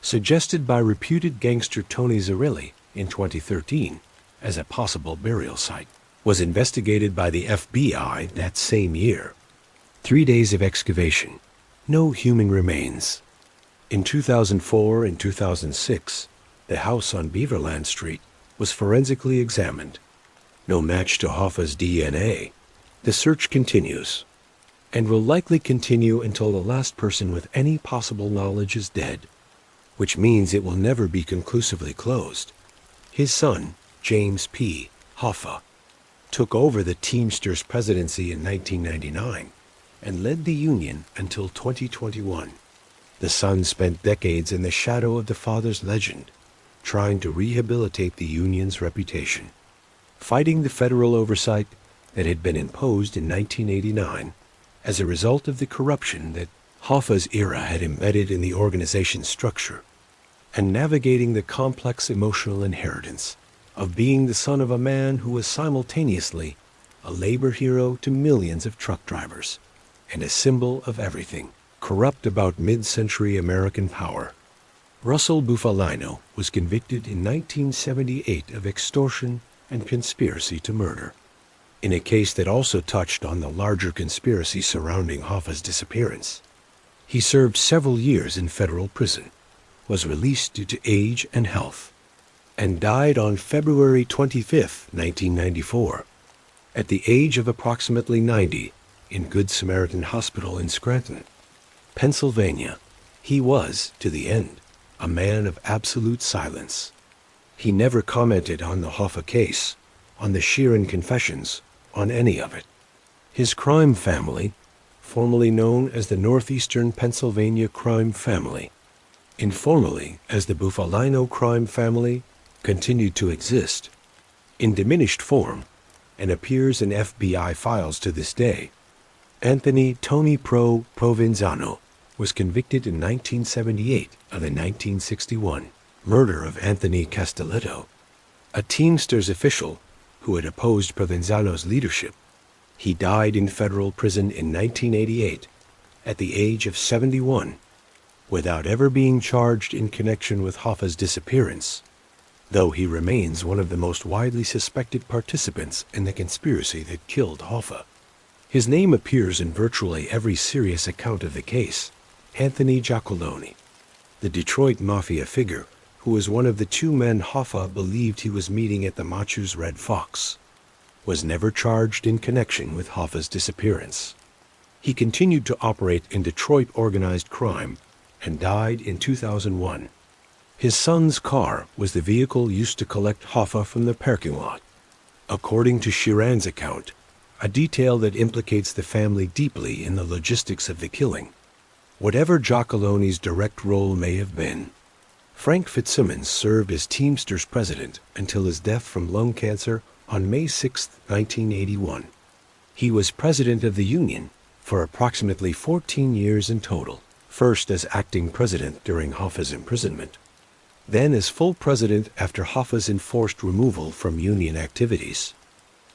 suggested by reputed gangster Tony Zerilli in 2013 as a possible burial site, was investigated by the FBI that same year. 3 days of excavation, no human remains. In 2004 and 2006, the house on Beaverland Street was forensically examined. No match to Hoffa's DNA. The search continues, and will likely continue until the last person with any possible knowledge is dead, which means it will never be conclusively closed. His son, James P. Hoffa, took over the Teamsters presidency in 1999 and led the union until 2021. The son spent decades in the shadow of the father's legend, trying to rehabilitate the union's reputation, fighting the federal oversight that had been imposed in 1989 as a result of the corruption that Hoffa's era had embedded in the organization's structure, and navigating the complex emotional inheritance of being the son of a man who was simultaneously a labor hero to millions of truck drivers and a symbol of everything corrupt about mid-century American power. Russell Bufalino was convicted in 1978 of extortion and conspiracy to murder, in a case that also touched on the larger conspiracy surrounding Hoffa's disappearance. He served several years in federal prison, was released due to age and health, and died on February 25, 1994, at the age of approximately 90, in Good Samaritan Hospital in Scranton, Pennsylvania. He was, to the end, a man of absolute silence. He never commented on the Hoffa case, on the Sheeran confessions, on any of it. His crime family, formerly known as the Northeastern Pennsylvania crime family, informally as the Bufalino crime family, continued to exist, in diminished form, and appears in FBI files to this day. Anthony Tony Provenzano was convicted in 1978 of the 1961 murder of Anthony Castelletto, a Teamsters official who had opposed Provenzano's leadership. He died in federal prison in 1988 at the age of 71, without ever being charged in connection with Hoffa's disappearance, though he remains one of the most widely suspected participants in the conspiracy that killed Hoffa. His name appears in virtually every serious account of the case. Anthony Giacolone, the Detroit Mafia figure who was one of the two men Hoffa believed he was meeting at the Machu's Red Fox, was never charged in connection with Hoffa's disappearance. He continued to operate in Detroit organized crime and died in 2001. His son's car was the vehicle used to collect Hoffa from the parking lot. According to Sheeran's account, a detail that implicates the family deeply in the logistics of the killing. Whatever Giacolone's direct role may have been, Frank Fitzsimmons served as Teamsters president until his death from lung cancer on May 6, 1981. He was president of the union for approximately 14 years in total, first as acting president during Hoffa's imprisonment, then as full president after Hoffa's enforced removal from union activities.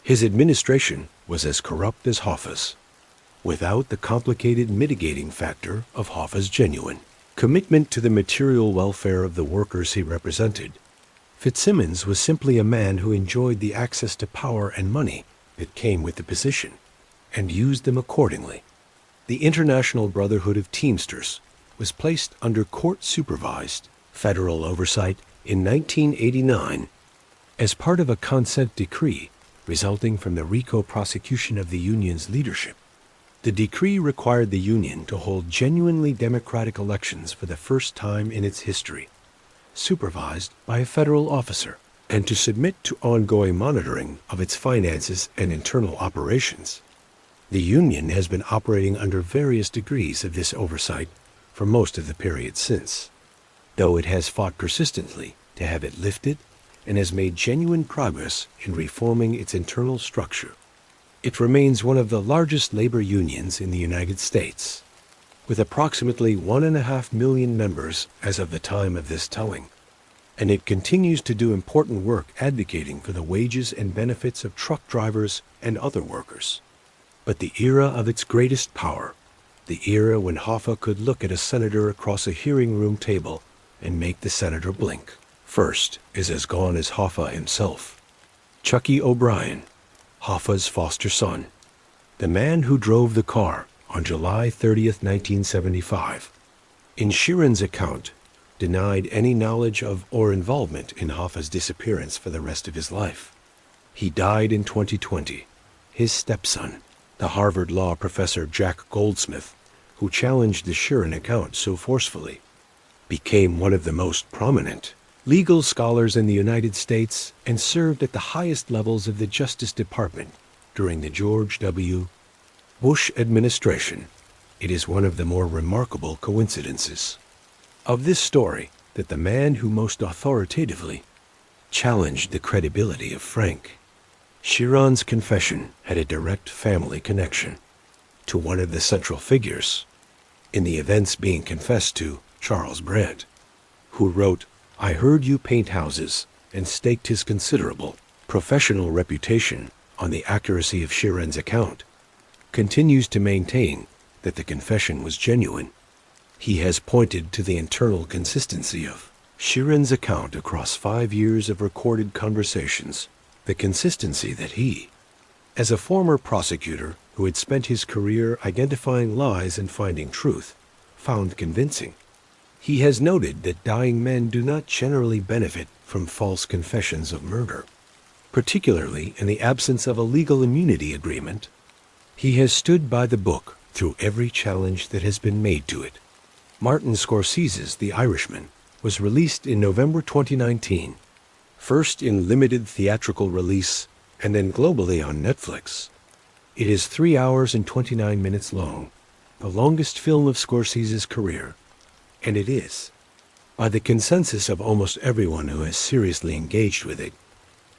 His administration was as corrupt as Hoffa's, without the complicated mitigating factor of Hoffa's genuine commitment to the material welfare of the workers he represented. Fitzsimmons was simply a man who enjoyed the access to power and money that came with the position, and used them accordingly. The International Brotherhood of Teamsters was placed under court-supervised federal oversight in 1989 as part of a consent decree resulting from the RICO prosecution of the union's leadership. The decree required the union to hold genuinely democratic elections for the first time in its history, supervised by a federal officer, and to submit to ongoing monitoring of its finances and internal operations. The union has been operating under various degrees of this oversight for most of the period since, though it has fought persistently to have it lifted and has made genuine progress in reforming its internal structure. It remains one of the largest labor unions in the United States, with approximately 1.5 million members as of the time of this telling, and it continues to do important work advocating for the wages and benefits of truck drivers and other workers. But the era of its greatest power, the era when Hoffa could look at a senator across a hearing room table and make the senator blink, first is as gone as Hoffa himself. Chucky O'Brien, Hoffa's foster son, the man who drove the car on July 30th, 1975, in Sheeran's account, denied any knowledge of or involvement in Hoffa's disappearance for the rest of his life. He died in 2020. His stepson, the Harvard law professor Jack Goldsmith, who challenged the Sheeran account so forcefully, became one of the most prominent legal scholars in the United States and served at the highest levels of the Justice Department during the George W. Bush administration. It is one of the more remarkable coincidences of this story that the man who most authoritatively challenged the credibility of Frank Sheeran's confession had a direct family connection to one of the central figures in the events being confessed to, Charles Brandt, who wrote, "I heard you paint houses," and staked his considerable professional reputation on the accuracy of Sheeran's account, continues to maintain that the confession was genuine. He has pointed to the internal consistency of Sheeran's account across 5 years of recorded conversations, the consistency that he, as a former prosecutor who had spent his career identifying lies and finding truth, found convincing. He has noted that dying men do not generally benefit from false confessions of murder, particularly in the absence of a legal immunity agreement. He has stood by the book through every challenge that has been made to it. Martin Scorsese's The Irishman was released in November 2019. first in limited theatrical release and then globally on Netflix. It is 3 hours and 29 minutes long, the longest film of Scorsese's career, and it is, by the consensus of almost everyone who has seriously engaged with it,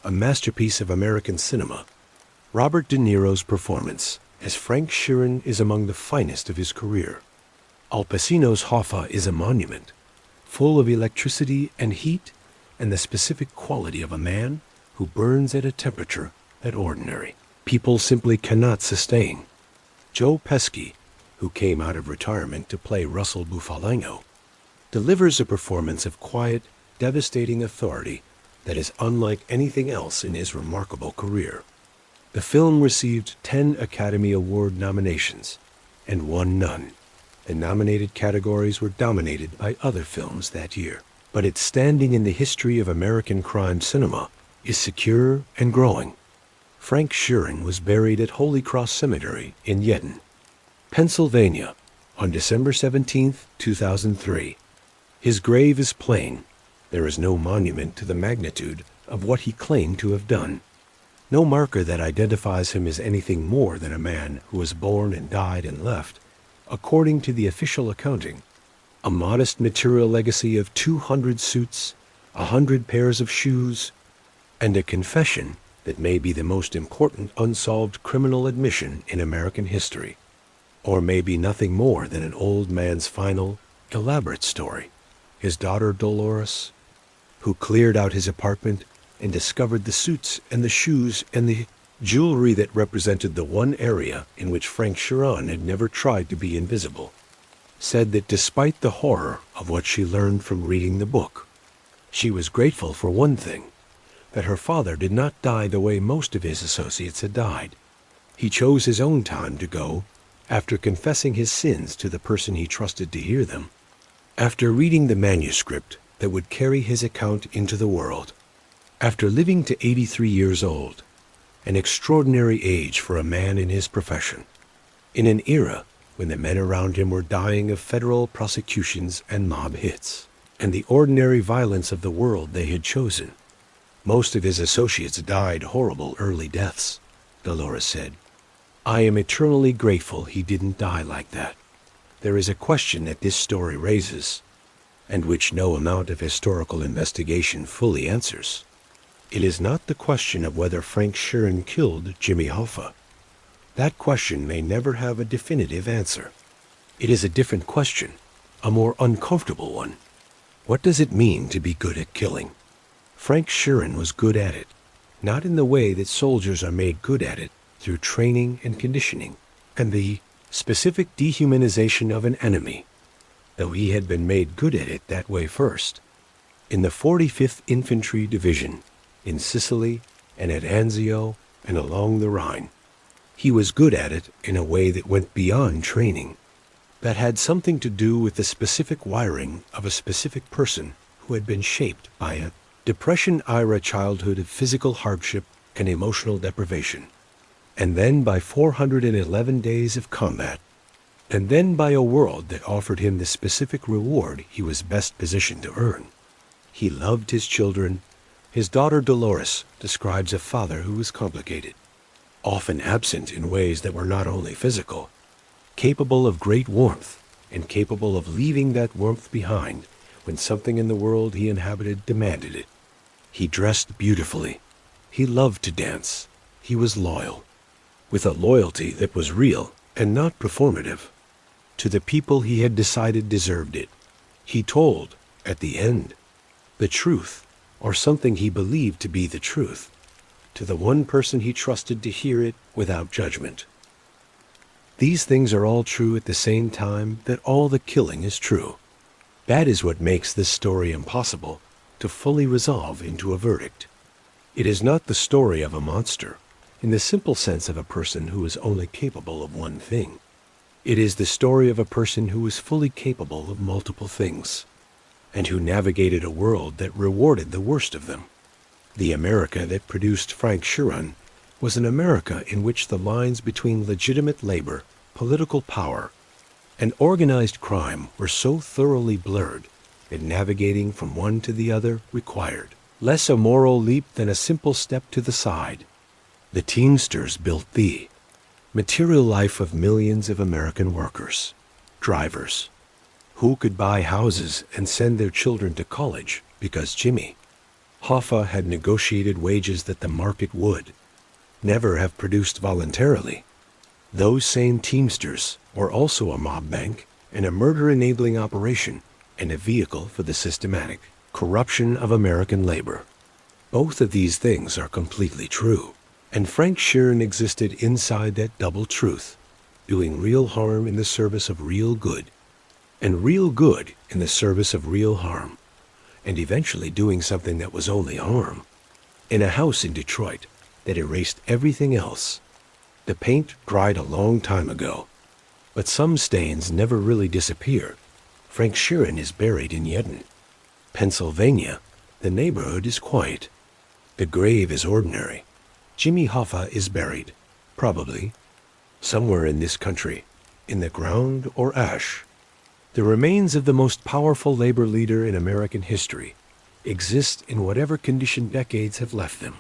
a masterpiece of American cinema. Robert De Niro's performance as Frank Sheeran is among the finest of his career. Al Pacino's Hoffa is a monument, full of electricity and heat and the specific quality of a man who burns at a temperature that ordinary people simply cannot sustain. Joe Pesci, who came out of retirement to play Russell Bufalino, delivers a performance of quiet, devastating authority that is unlike anything else in his remarkable career. The film received 10 Academy Award nominations and won none. The nominated categories were dominated by other films that year, but its standing in the history of American crime cinema is secure and growing. Frank Sheeran was buried at Holy Cross Cemetery in Yeadon, Pennsylvania, on December 17, 2003. His grave is plain. There is no monument to the magnitude of what he claimed to have done. No marker that identifies him as anything more than a man who was born and died and left, according to the official accounting, a modest material legacy of 200 suits, 100 pairs of shoes, and a confession that may be the most important unsolved criminal admission in American history, or may be nothing more than an old man's final, elaborate story. His daughter Dolores, who cleared out his apartment and discovered the suits and the shoes and the jewelry that represented the one area in which Frank Sheeran had never tried to be invisible, said that despite the horror of what she learned from reading the book, she was grateful for one thing, that her father did not die the way most of his associates had died. He chose his own time to go after confessing his sins to the person he trusted to hear them. After reading the manuscript that would carry his account into the world, after living to 83 years old, an extraordinary age for a man in his profession, in an era when the men around him were dying of federal prosecutions and mob hits, and the ordinary violence of the world they had chosen. Most of his associates died horrible early deaths, Dolores said. I am eternally grateful he didn't die like that. There is a question that this story raises, and which no amount of historical investigation fully answers. It is not the question of whether Frank Sheeran killed Jimmy Hoffa. That question may never have a definitive answer. It is a different question, a more uncomfortable one. What does it mean to be good at killing? Frank Sheeran was good at it, not in the way that soldiers are made good at it through training and conditioning, and the specific dehumanization of an enemy, though he had been made good at it that way first. In the 45th Infantry Division, in Sicily and at Anzio and along the Rhine, he was good at it in a way that went beyond training, that had something to do with the specific wiring of a specific person who had been shaped by a Depression-era childhood of physical hardship and emotional deprivation, and then by 411 days of combat, and then by a world that offered him the specific reward he was best positioned to earn. He loved his children. His daughter Dolores describes a father who was complicated, often absent in ways that were not only physical, capable of great warmth, and capable of leaving that warmth behind when something in the world he inhabited demanded it. He dressed beautifully. He loved to dance. He was loyal, with a loyalty that was real and not performative, to the people he had decided deserved it. He told, at the end, the truth, or something he believed to be the truth, to the one person he trusted to hear it without judgment. These things are all true at the same time that all the killing is true. That is what makes this story impossible to fully resolve into a verdict. It is not the story of a monster, in the simple sense of a person who is only capable of one thing. It is the story of a person who was fully capable of multiple things, and who navigated a world that rewarded the worst of them. The America that produced Frank Sheeran was an America in which the lines between legitimate labor, political power, and organized crime were so thoroughly blurred that navigating from one to the other required Less a moral leap than a simple step to the side. The Teamsters built the material life of millions of American workers, drivers, who could buy houses and send their children to college because Jimmy Hoffa had negotiated wages that the market would never have produced voluntarily. Those same Teamsters were also a mob bank and a murder-enabling operation and a vehicle for the systematic corruption of American labor. Both of these things are completely true, and Frank Sheeran existed inside that double truth, doing real harm in the service of real good, and real good in the service of real harm, and eventually doing something that was only harm. In a house in Detroit that erased everything else. The paint dried a long time ago, but some stains never really disappear. Frank Sheeran is buried in Yedden, Pennsylvania. The neighborhood is quiet. The grave is ordinary. Jimmy Hoffa is buried, probably, somewhere in this country, in the ground or ash. The remains of the most powerful labor leader in American history exist in whatever condition decades have left them.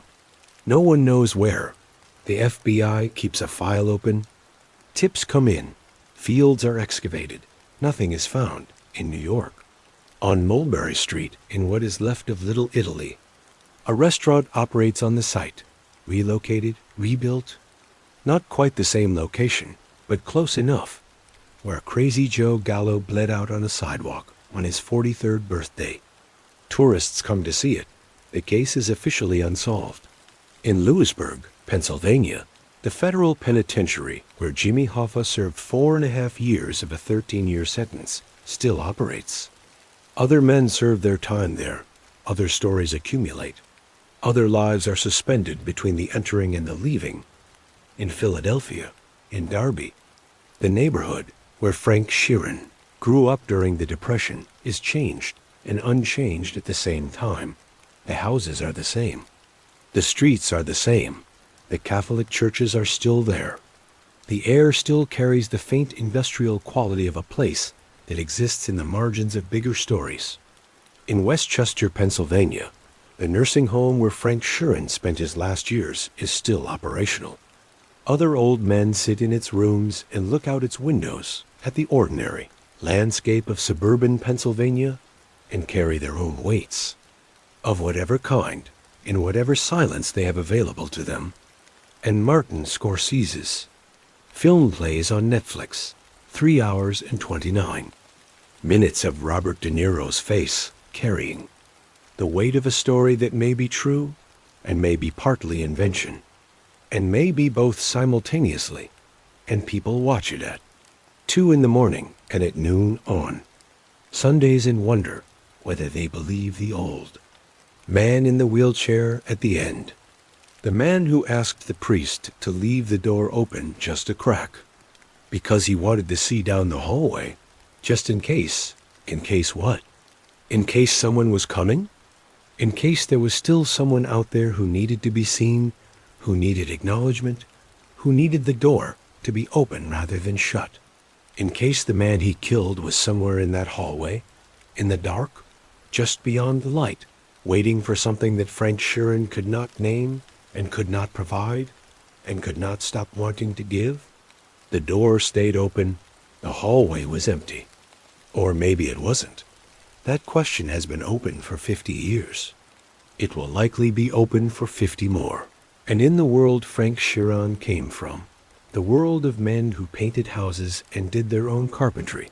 No one knows where. The FBI keeps a file open. Tips come in. Fields are excavated. Nothing is found in New York. On Mulberry Street, in what is left of Little Italy, a restaurant operates on the site. Relocated, rebuilt. Not quite the same location, but close enough, where Crazy Joe Gallo bled out on a sidewalk on his 43rd birthday. Tourists come to see it. The case is officially unsolved. In Lewisburg, Pennsylvania, the federal penitentiary where Jimmy Hoffa served 4.5 years of a 13-year sentence still operates. Other men serve their time there. Other stories accumulate. Other lives are suspended between the entering and the leaving. In Philadelphia, in Darby, the neighborhood where Frank Sheeran grew up during the Depression is changed and unchanged at the same time. The houses are the same. The streets are the same. The Catholic churches are still there. The air still carries the faint industrial quality of a place that exists in the margins of bigger stories. In Westchester, Pennsylvania, the nursing home where Frank Sheeran spent his last years is still operational. Other old men sit in its rooms and look out its windows at the ordinary landscape of suburban Pennsylvania and carry their own weights, of whatever kind, in whatever silence they have available to them. And Martin Scorsese's film plays on Netflix, 3 hours and 29 minutes of Robert De Niro's face carrying the weight of a story that may be true and may be partly invention, and may be both simultaneously, and people watch it at 2 a.m. and at noon on Sundays and wonder whether they believe the old man in the wheelchair at the end. The man who asked the priest to leave the door open just a crack, because he wanted to see down the hallway, just in case. In case what? In case someone was coming? In case there was still someone out there who needed to be seen, who needed acknowledgement, who needed the door to be open rather than shut. In case the man he killed was somewhere in that hallway, in the dark, just beyond the light, waiting for something that Frank Sheeran could not name and could not provide and could not stop wanting to give. The door stayed open. The hallway was empty. Or maybe it wasn't. That question has been open for 50 years. It will likely be open for 50 more. And in the world Frank Sheeran came from, the world of men who painted houses and did their own carpentry,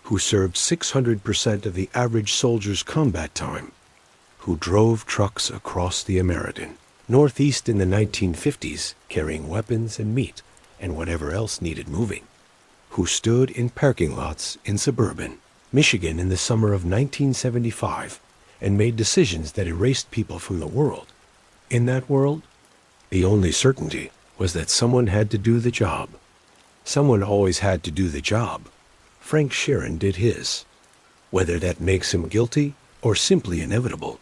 who served 600% of the average soldier's combat time, who drove trucks across the American Northeast in the 1950s carrying weapons and meat and whatever else needed moving, who stood in parking lots in suburban Michigan in the summer of 1975 and made decisions that erased people from the world. In that world, the only certainty was that someone had to do the job. Someone always had to do the job. Frank Sheeran did his. Whether that makes him guilty or simply inevitable,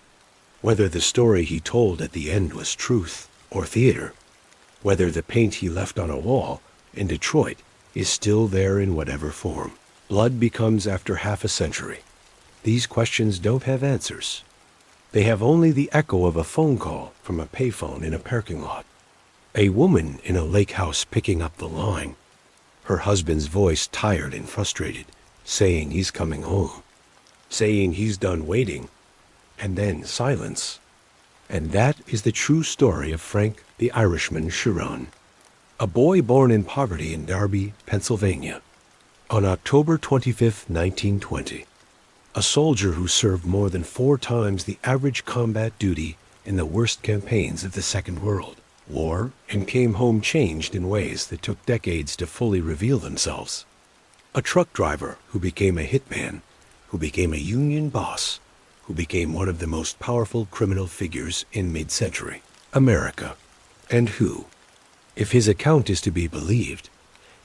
whether the story he told at the end was truth or theater, whether the paint he left on a wall in Detroit is still there in whatever form blood becomes after half a century. These questions don't have answers. They have only the echo of a phone call from a payphone in a parking lot. A woman in a lake house picking up the line. Her husband's voice tired and frustrated, saying he's coming home, saying he's done waiting, and then silence. And that is the true story of Frank the Irishman Sheeran, a boy born in poverty in Darby, Pennsylvania, on October 25, 1920. A soldier who served more than 4 times the average combat duty in the worst campaigns of the Second World War, and came home changed in ways that took decades to fully reveal themselves. A truck driver who became a hitman, who became a union boss, who became one of the most powerful criminal figures in mid-century America, and who, if his account is to be believed,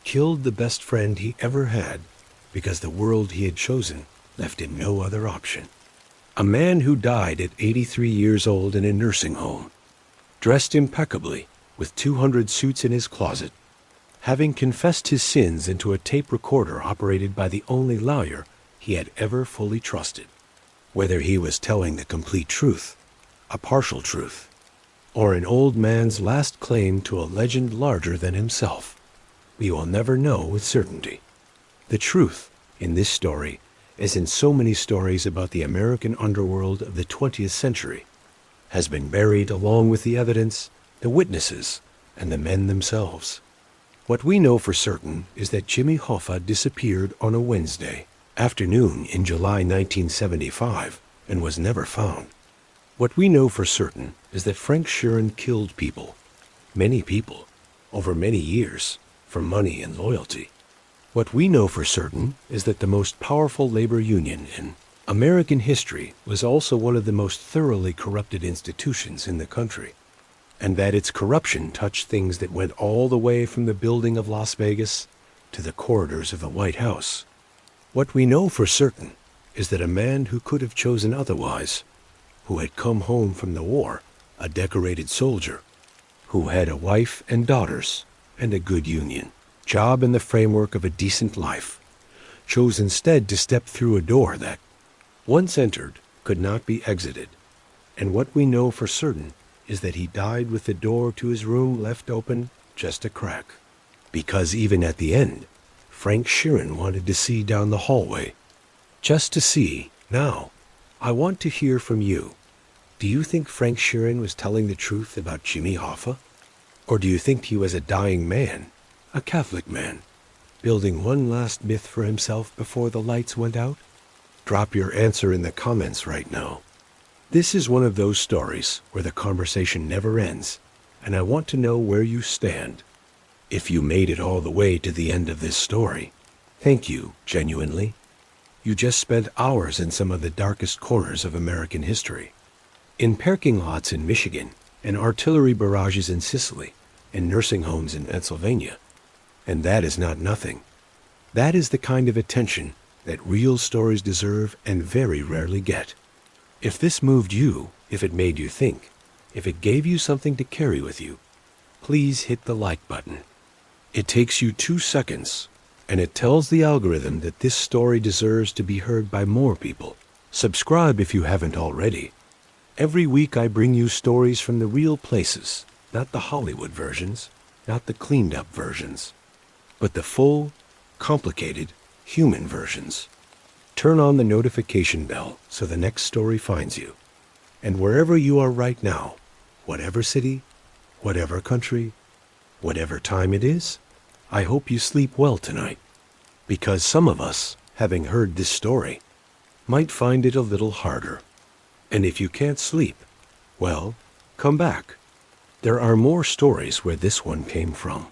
killed the best friend he ever had because the world he had chosen left him no other option. A man who died at 83 years old in a nursing home, dressed impeccably with 200 suits in his closet, having confessed his sins into a tape recorder operated by the only lawyer he had ever fully trusted. Whether he was telling the complete truth, a partial truth, or an old man's last claim to a legend larger than himself, we will never know with certainty. The truth in this story, as in so many stories about the American underworld of the 20th century, has been buried along with the evidence, the witnesses, and the men themselves. What we know for certain is that Jimmy Hoffa disappeared on a Wednesday afternoon in July 1975 and was never found. What we know for certain is that Frank Sheeran killed people, many people, over many years, for money and loyalty. What we know for certain is that the most powerful labor union in American history was also one of the most thoroughly corrupted institutions in the country, and that its corruption touched things that went all the way from the building of Las Vegas to the corridors of the White House. What we know for certain is that a man who could have chosen otherwise, who had come home from the war, a decorated soldier, who had a wife and daughters and a good union, job in the framework of a decent life, chose instead to step through a door that, once entered, could not be exited. And what we know for certain is that he died with the door to his room left open just a crack. Because even at the end, Frank Sheeran wanted to see down the hallway. Just to see. Now, I want to hear from you. Do you think Frank Sheeran was telling the truth about Jimmy Hoffa? Or do you think he was a dying man, a Catholic man, building one last myth for himself before the lights went out? Drop your answer in the comments right now. This is one of those stories where the conversation never ends, and I want to know where you stand. If you made it all the way to the end of this story, thank you, genuinely. You just spent hours in some of the darkest corners of American history. In parking lots in Michigan, and artillery barrages in Sicily, and nursing homes in Pennsylvania. And that is not nothing. That is the kind of attention that real stories deserve and very rarely get. If this moved you, if it made you think, if it gave you something to carry with you, please hit the like button. It takes you 2 seconds, and it tells the algorithm that this story deserves to be heard by more people. Subscribe if you haven't already. Every week I bring you stories from the real places, not the Hollywood versions, not the cleaned up versions, but the full, complicated, human versions. Turn on the notification bell so the next story finds you. And wherever you are right now, whatever city, whatever country, whatever time it is, I hope you sleep well tonight, because some of us, having heard this story, might find it a little harder. And if you can't sleep, well, come back. There are more stories where this one came from.